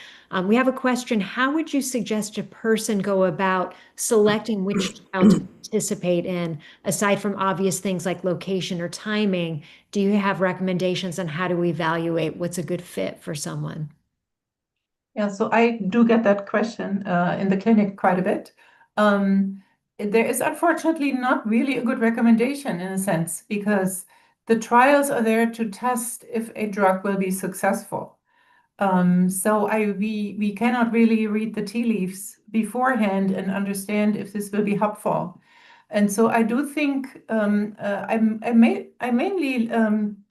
We have a question. How would you suggest a person go about selecting which trial to participate in, aside from obvious things like location or timing? Do you have recommendations on how to evaluate what's a good fit for someone? Yeah, so I do get that question in the clinic quite a bit. There is unfortunately not really a good recommendation in a sense, because the trials are there to test if a drug will be successful. So we cannot really read the tea leaves beforehand and understand if this will be helpful. And so I do think I mainly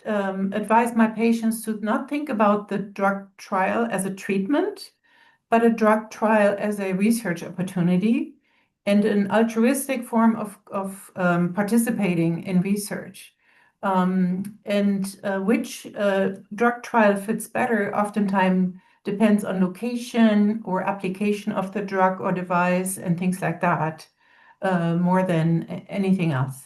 advise my patients to not think about the drug trial as a treatment, but a drug trial as a research opportunity and an altruistic form of participating in research. Which drug trial fits better oftentimes depends on location or application of the drug or device and things like that, more than anything else.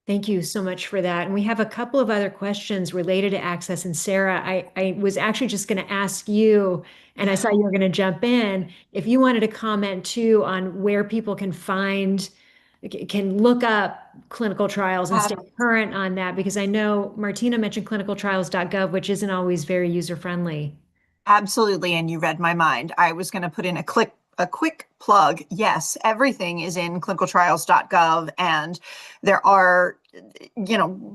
Thank you so much for that. And we have a couple of other questions related to access. And Sarah, I was actually just going to ask you, and I saw you were going to jump in, if you wanted to comment too on where people can look up clinical trials and stay current on that, because I know Martina mentioned clinicaltrials.gov, which isn't always very user-friendly. Absolutely, and you read my mind. I was going to put in a quick plug. Yes, everything is in clinicaltrials.gov, and there are,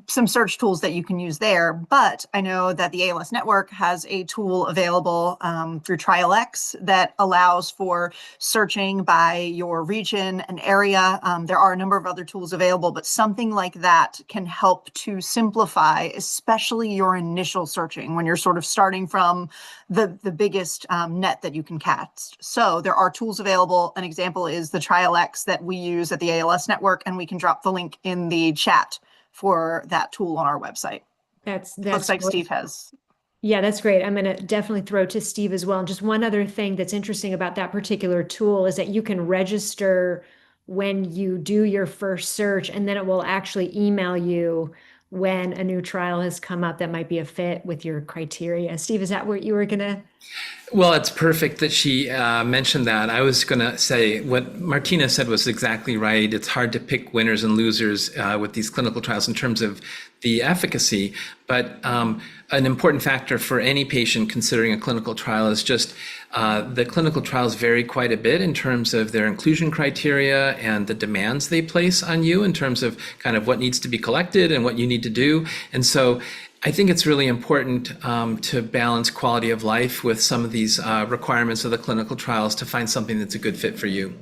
some search tools that you can use there. But I know that the ALS Network has a tool available through TrialX that allows for searching by your region and area. There are a number of other tools available, but something like that can help to simplify, especially your initial searching when you're sort of starting from the biggest net that you can cast. So there are tools available. An example is the TrialX that we use at the ALS Network, and we can drop the link in the chat for that tool on our website. That's looks like great. Steve has. Yeah, that's great. I'm going to definitely throw to Steve as well. And just one other thing that's interesting about that particular tool is that you can register when you do your first search, and then it will actually email you when a new trial has come up that might be a fit with your criteria. Steve, is that what you were going to? Well, it's perfect that she mentioned that. I was going to say what Martina said was exactly right. It's hard to pick winners and losers with these clinical trials in terms of the efficacy, but an important factor for any patient considering a clinical trial is just the clinical trials vary quite a bit in terms of their inclusion criteria and the demands they place on you in terms of kind of what needs to be collected and what you need to do. And so I think it's really important to balance quality of life with some of these requirements of the clinical trials to find something that's a good fit for you.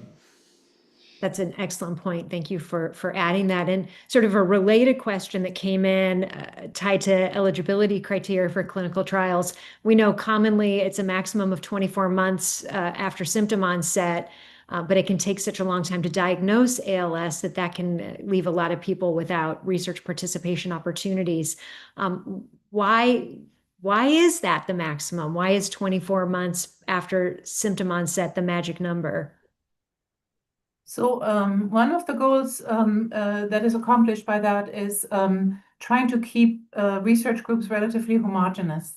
That's an excellent point. Thank you for adding that. And sort of a related question that came in tied to eligibility criteria for clinical trials. We know commonly it's a maximum of 24 months after symptom onset, but it can take such a long time to diagnose ALS that can leave a lot of people without research participation opportunities. Why is that the maximum? Why is 24 months after symptom onset the magic number? So one of the goals that is accomplished by that is trying to keep research groups relatively homogeneous.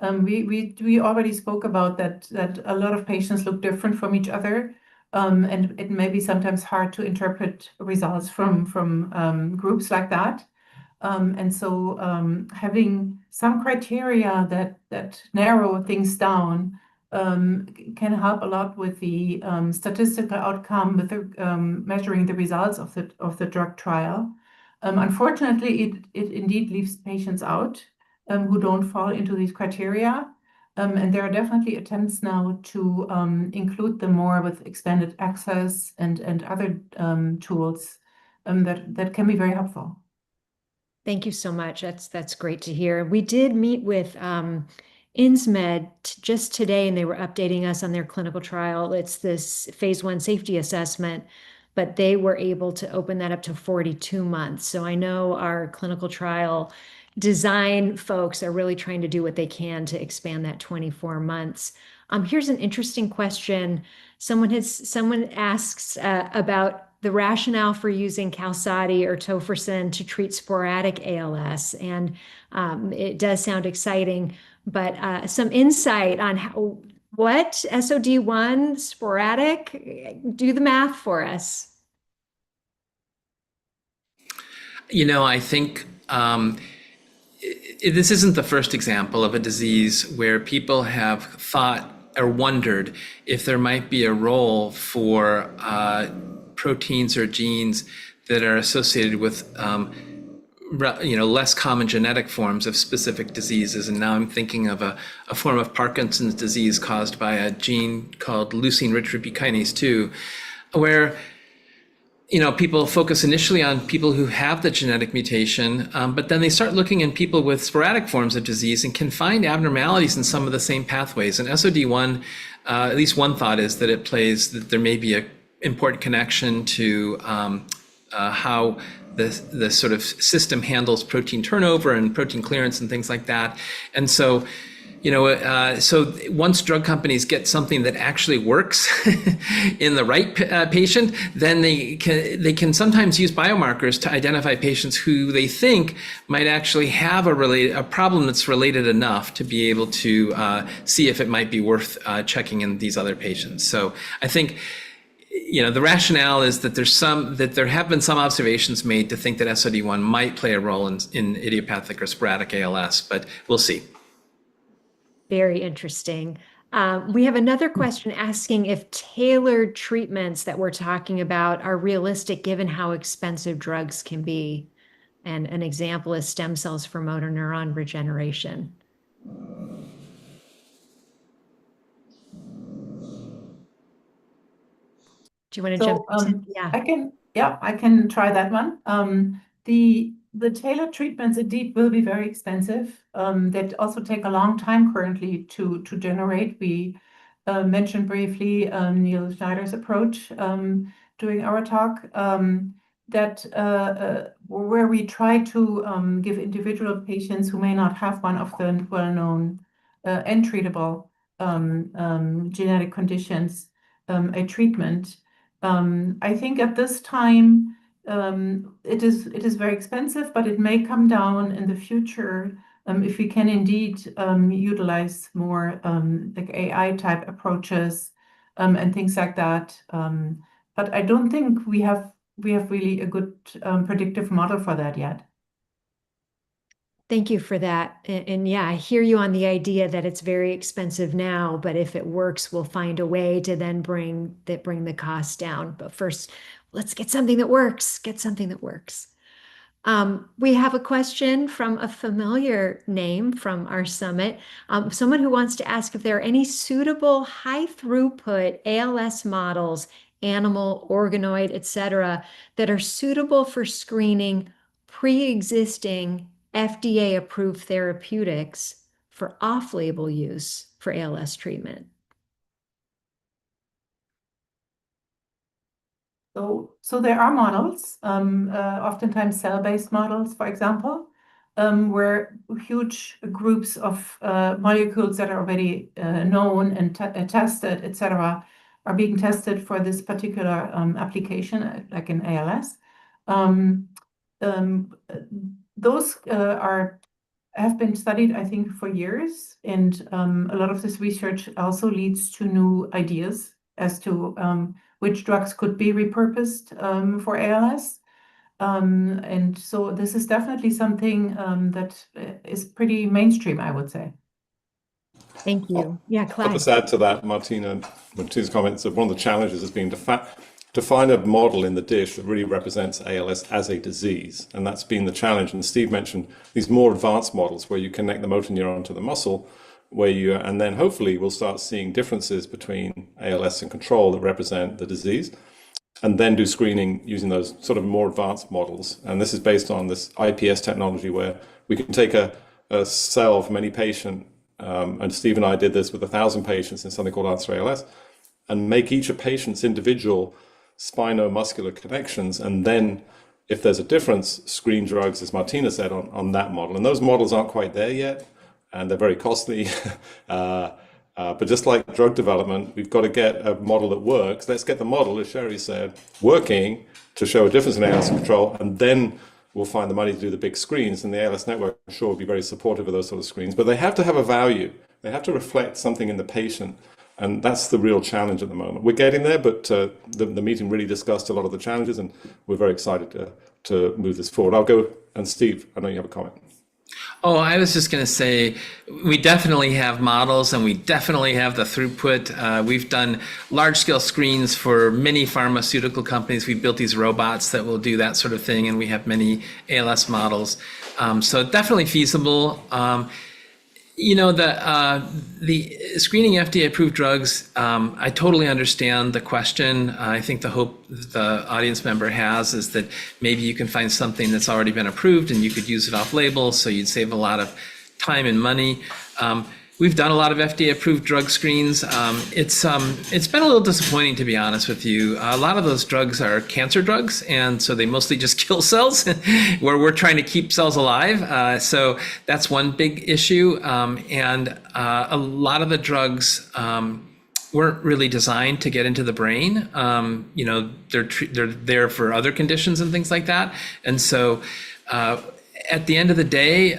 We already spoke about that a lot of patients look different from each other, and it may be sometimes hard to interpret results from groups like that. And so having some criteria that narrow things down can help a lot with the statistical outcome, with the, measuring the results of the drug trial. Unfortunately, it indeed leaves patients out who don't fall into these criteria. And there are definitely attempts now to include them more with expanded access and other tools that can be very helpful. Thank you so much. That's great to hear. We did meet with Insmed just today, and they were updating us on their clinical trial. It's this phase 1 safety assessment, but they were able to open that up to 42 months. So I know our clinical trial design folks are really trying to do what they can to expand that 24 months. Here's an interesting question. Someone asks about the rationale for using Qalsody or tofersen to treat sporadic ALS, and it does sound exciting, but some insight on what SOD1 sporadic, do the math for us. I think this isn't the first example of a disease where people have thought or wondered if there might be a role for proteins or genes that are associated with less common genetic forms of specific diseases. And now I'm thinking of a form of Parkinson's disease caused by a gene called leucine-rich kinase 2, where people focus initially on people who have the genetic mutation, but then they start looking in people with sporadic forms of disease and can find abnormalities in some of the same pathways. And SOD1, at least one thought is that there may be an important connection to how the sort of system handles protein turnover and protein clearance and things like that. And so, so once drug companies get something that actually works in the right patient, then they can sometimes use biomarkers to identify patients who they think might actually have a problem that's related enough to be able to see if it might be worth checking in these other patients. So I think the rationale is that there have been some observations made to think that SOD1 might play a role in idiopathic or sporadic ALS, but we'll see. Very interesting. We have another question asking if tailored treatments that we're talking about are realistic given how expensive drugs can be. And an example is stem cells for motor neuron regeneration. Do you want to jump into? Yeah. I can try that one. The tailored treatments indeed will be very expensive. That also take a long time currently to generate. We mentioned briefly Neil Schneider's approach during our talk, where we try to give individual patients who may not have one of the well-known and treatable genetic conditions a treatment. I think at this time it is very expensive, but it may come down in the future if we can indeed utilize more like AI type approaches and things like that. But I don't think we have really a good predictive model for that yet. Thank you for that. And yeah, I hear you on the idea that it's very expensive now, but if it works, we'll find a way to then bring the cost down. But first, let's get something that works. Get something that works. We have a question from a familiar name from our summit. Someone who wants to ask if there are any suitable high throughput ALS models, animal, organoid, etc., that are suitable for screening pre-existing FDA-approved therapeutics for off-label use for ALS treatment. So there are models, oftentimes cell-based models, for example, where huge groups of molecules that are already known and tested, etc., are being tested for this particular application, like in ALS. Those are have been studied, I think, for years. And a lot of this research also leads to new ideas as to which drugs could be repurposed for ALS. And so this is definitely something that is pretty mainstream, I would say. Thank you. Yeah, I'll Clyde. just add to that, Martina's comments, that one of the challenges has been to find a model in the dish that really represents ALS as a disease. And that's been the challenge. And Steve mentioned these more advanced models where you connect the motor neuron to the muscle, and then hopefully we'll start seeing differences between ALS and control that represent the disease, and then do screening using those sort of more advanced models. And this is based on this IPS technology where we can take a cell from any patient, and Steve and I did this with 1,000 patients in something called Answer ALS, and make each a patient's individual spino-muscular connections, and then if there's a difference, screen drugs, as Martina said, on that model. And those models aren't quite there yet, and they're very costly. But just like drug development, we've got to get a model that works. Let's get the model, as Sherry said, working to show a difference in ALS control, and then we'll find the money to do the big screens. And the ALS network, I'm sure, will be very supportive of those sort of screens. But they have to have a value. They have to reflect something in the patient. And that's the real challenge at the moment. We're getting there, but the meeting really discussed a lot of the challenges, and we're very excited to move this forward. I'll go, and Steve, I know you have a comment. Oh, I was just going to say, we definitely have models and we definitely have the throughput. We've done large-scale screens for many pharmaceutical companies. We've built these robots that will do that sort of thing, and we have many ALS models. So definitely feasible. The screening FDA-approved drugs, I totally understand the question. I think the hope the audience member has is that maybe you can find something that's already been approved and you could use it off-label, so you'd save a lot of time and money. We've done a lot of FDA-approved drug screens. It's been a little disappointing, to be honest with you. A lot of those drugs are cancer drugs, and so they mostly just kill cells, where we're trying to keep cells alive. So that's one big issue. And a lot of the drugs weren't really designed to get into the brain. They're there for other conditions and things like that. And so at the end of the day,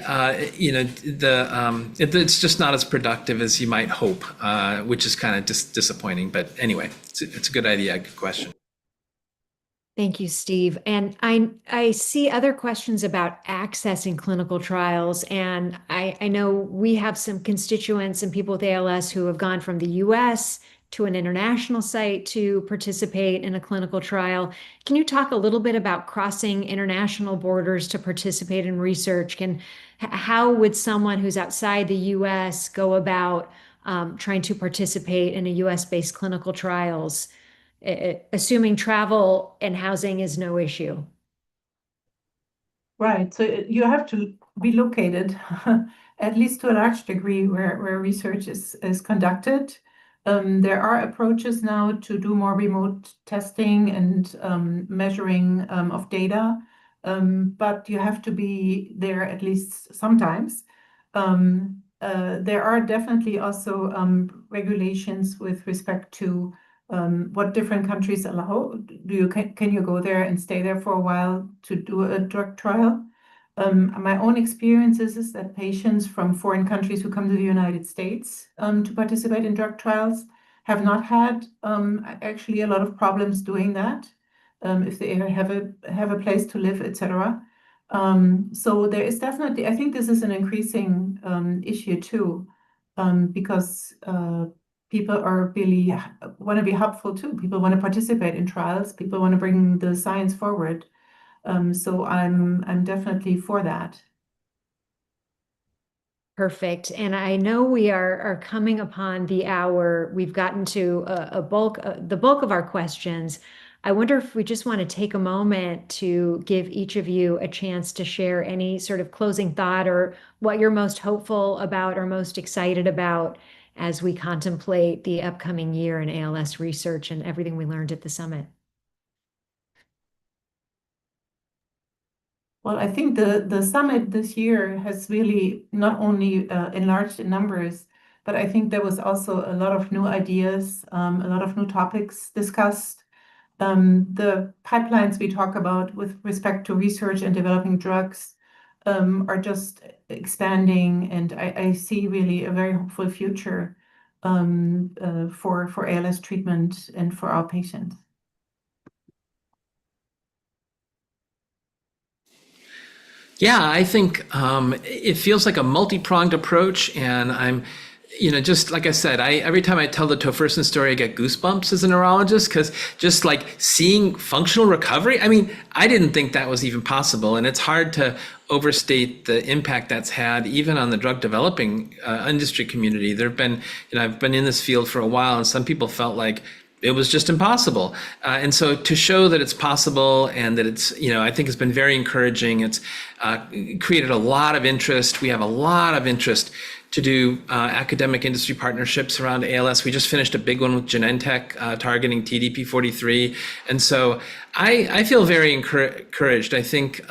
it's just not as productive as you might hope, which is kind of disappointing. But anyway, it's a good idea, good question. Thank you, Steve. And I see other questions about access in clinical trials. And I know we have some constituents and people with ALS who have gone from the US to an international site to participate in a clinical trial. Can you talk a little bit about crossing international borders to participate in research? How would someone who's outside the US go about trying to participate in a US-based clinical trials, assuming travel and housing is no issue? Right. So you have to be located, at least to a large degree, where research is conducted. There are approaches now to do more remote testing and measuring of data, but you have to be there at least sometimes. There are definitely also regulations with respect to what different countries allow. Can you go there and stay there for a while to do a drug trial? My own experience is that patients from foreign countries who come to the United States to participate in drug trials have not had actually a lot of problems doing that, if they have a place to live, etc. So there is definitely, I think this is an increasing issue too, because people are really want to be helpful too. People want to participate in trials. People want to bring the science forward. So I'm definitely for that. Perfect. And I know we are coming upon the hour. We've gotten to the bulk of our questions. I wonder if we just want to take a moment to give each of you a chance to share any sort of closing thought or what you're most hopeful about or most excited about as we contemplate the upcoming year in ALS research and everything we learned at the summit. Well, I think the summit this year has really not only enlarged in numbers, but I think there was also a lot of new ideas, a lot of new topics discussed. The pipelines we talk about with respect to research and developing drugs are just expanding, and I see really a very hopeful future for ALS treatment and for our patients. Yeah, I think it feels like a multi-pronged approach, and just like I said, every time I tell the tofersen story, I get goosebumps as a neurologist, because just like seeing functional recovery, I mean, I didn't think that was even possible, and it's hard to overstate the impact that's had even on the drug developing industry community. There've been, I've been in this field for a while, and some people felt like it was just impossible. And so to show that it's possible and that it's, I think has been very encouraging. It's created a lot of interest. We have a lot of interest to do academic industry partnerships around ALS. We just finished a big one with Genentech targeting TDP-43. And so I feel very encouraged. I think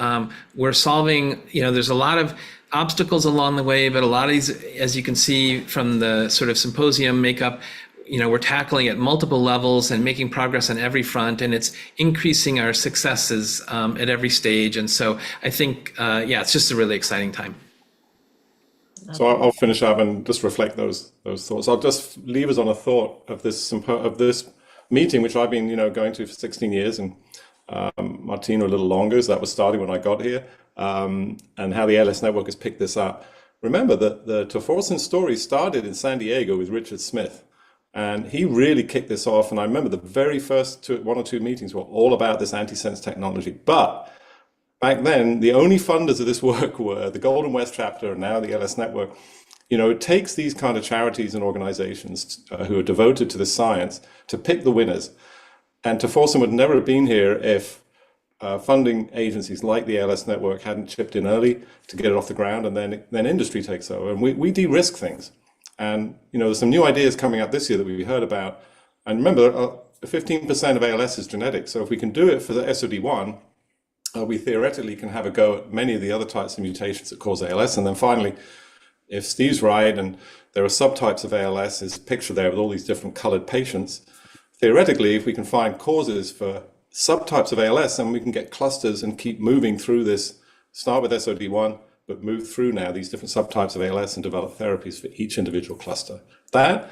we're solving, there's a lot of obstacles along the way, but a lot of these, as you can see from the sort of symposium makeup, we're tackling at multiple levels and making progress on every front, and it's increasing our successes at every stage. And so I think, it's just a really exciting time. So I'll finish up and just reflect those thoughts. I'll just leave us on a thought of this meeting, which I've been going to for 16 years, and Martina a little longer, as that was starting when I got here, and how the ALS Network has picked this up. Remember that the tofersen story started in San Diego with Richard Smith. And he really kicked this off. And I remember the very first one or two meetings were all about this antisense technology. But back then, the only funders of this work were the Golden West chapter and now the ALS Network. It takes these kind of charities and organizations who are devoted to this science to pick the winners. And tofersen would never have been here if funding agencies like the ALS Network hadn't chipped in early to get it off the ground, and then industry takes over. And we de-risk things. And, there's some new ideas coming out this year that we heard about. And remember, 15% of ALS is genetic. So if we can do it for the SOD1, we theoretically can have a go at many of the other types of mutations that cause ALS. And then finally, if Steve's right, and there are subtypes of ALS, there's a picture there with all these different colored patients. Theoretically, if we can find causes for subtypes of ALS, then we can get clusters and keep moving through this, start with SOD1, but move through now these different subtypes of ALS and develop therapies for each individual cluster. That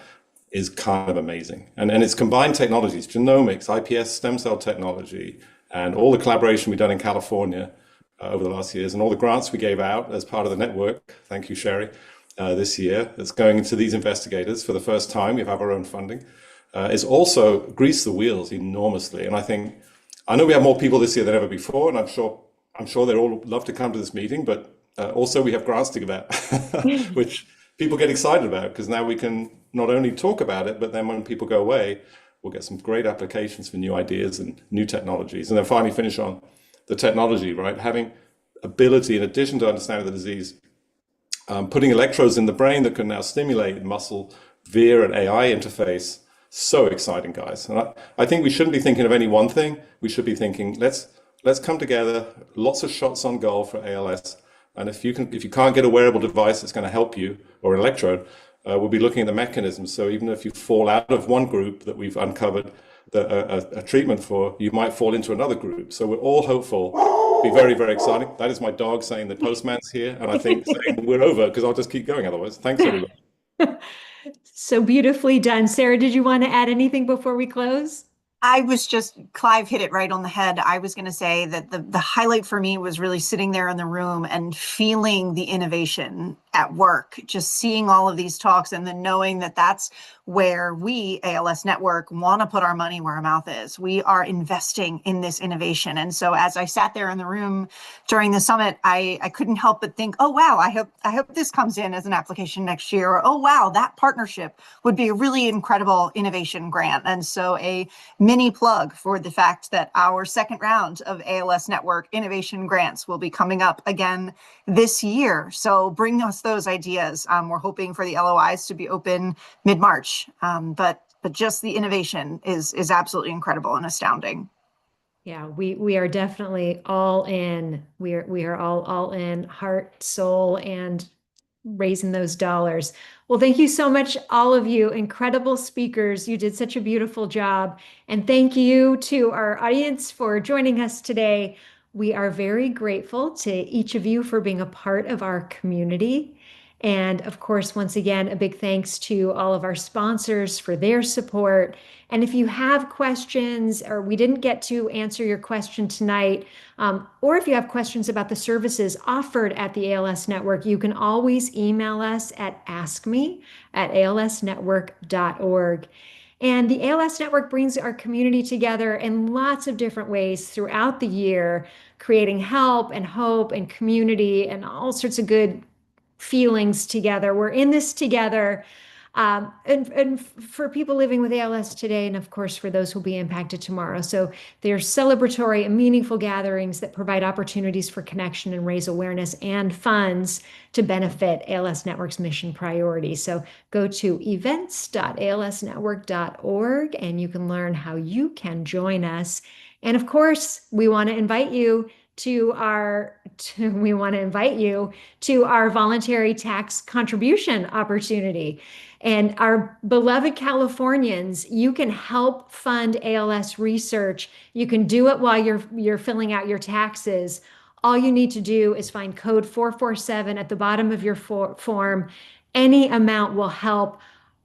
is kind of amazing. And it's combined technologies, genomics, iPS stem cell technology, and all the collaboration we've done in California over the last years, and all the grants we gave out as part of the network, thank you, Sherry, this year, that's going into these investigators for the first time. We have our own funding. It's also greased the wheels enormously. And I know we have more people this year than ever before, and I'm sure they'd all love to come to this meeting, but also we have grants to give out, which people get excited about, because now we can not only talk about it, but then when people go away, we'll get some great applications for new ideas and new technologies. And then finally finish on the technology, right? Having ability, in addition to understanding the disease, putting electrodes in the brain that can now stimulate muscle via an AI interface. So exciting, guys. And I think we shouldn't be thinking of any one thing. We should be thinking, let's come together, lots of shots on goal for ALS. And if you can't get a wearable device that's going to help you, or an electrode, we'll be looking at the mechanisms. So even if you fall out of one group that we've uncovered a treatment for, you might fall into another group. So we're all hopeful. Be very, very exciting. That is my dog saying the postman's here, and I think saying we're over, because I'll just keep going otherwise. Thanks, everybody. So beautifully done. Sarah, did you want to add anything before we close? Clive hit it right on the head. I was going to say that the highlight for me was really sitting there in the room and feeling the innovation at work, just seeing all of these talks, and then knowing that that's where we, ALS Network, want to put our money where our mouth is. We are investing in this innovation. And so as I sat there in the room during the summit, I couldn't help but think, oh, wow, I hope this comes in as an application next year. Or, oh, wow, that partnership would be a really incredible innovation grant. And so a mini plug for the fact that our second round of ALS Network innovation grants will be coming up again this year. So bring us those ideas. We're hoping for the LOIs to be open mid-March, but just the innovation is absolutely incredible and astounding. Yeah, we are definitely all in. We are all in, heart, soul, and raising those dollars. Well, thank you so much, all of you, incredible speakers. You did such a beautiful job. And thank you to our audience for joining us today. We are very grateful to each of you for being a part of our community. And of course, once again, a big thanks to all of our sponsors for their support. And if you have questions or we didn't get to answer your question tonight, or if you have questions about the services offered at the ALS Network, you can always email us at askme@alsnetwork.org. And the ALS Network brings our community together in lots of different ways throughout the year, creating help and hope and community and all sorts of good feelings together. We're in this together. And for people living with ALS today, and of course for those who will be impacted tomorrow. So there's celebratory and meaningful gatherings that provide opportunities for connection and raise awareness and funds to benefit ALS Network's mission priorities. So go to events.alsnetwork.org and you can learn how you can join us. And of course, we want to invite you to our voluntary tax contribution opportunity. And our beloved Californians, you can help fund ALS research. You can do it while you're filling out your taxes. All you need to do is find code 447 at the bottom of your form. Any amount will help.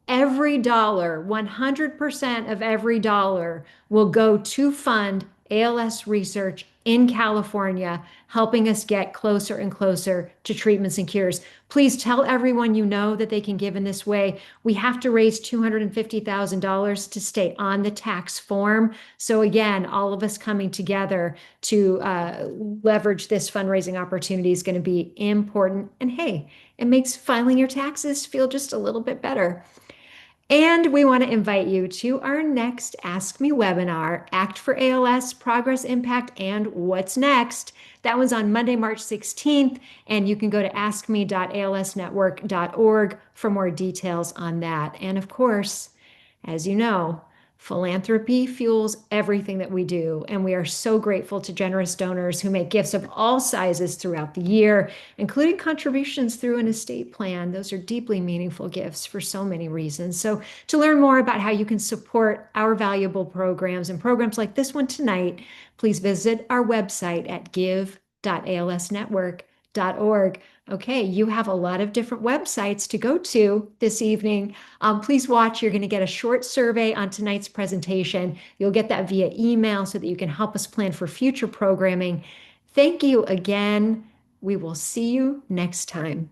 Every dollar, 100% of every dollar will go to fund ALS research in California, helping us get closer and closer to treatments and cures. Please tell everyone you know that they can give in this way. We have to raise $250,000 to stay on the tax form. So again, all of us coming together to leverage this fundraising opportunity is going to be important. And hey, it makes filing your taxes feel just a little bit better. And we want to invite you to our next Ask Me webinar, Act for ALS, Progress, Impact, and What's Next. That one's on Monday, March 16th, and you can go to askme.alsnetwork.org for more details on that. And of course, as you know, philanthropy fuels everything that we do, and we are so grateful to generous donors who make gifts of all sizes throughout the year, including contributions through an estate plan. Those are deeply meaningful gifts for so many reasons. So to learn more about how you can support our valuable programs and programs like this one tonight, please visit our website at give.alsnetwork.org. Okay, you have a lot of different websites to go to this evening. Please watch. You're going to get a short survey on tonight's presentation. You'll get that via email so that you can help us plan for future programming. Thank you again. We will see you next time.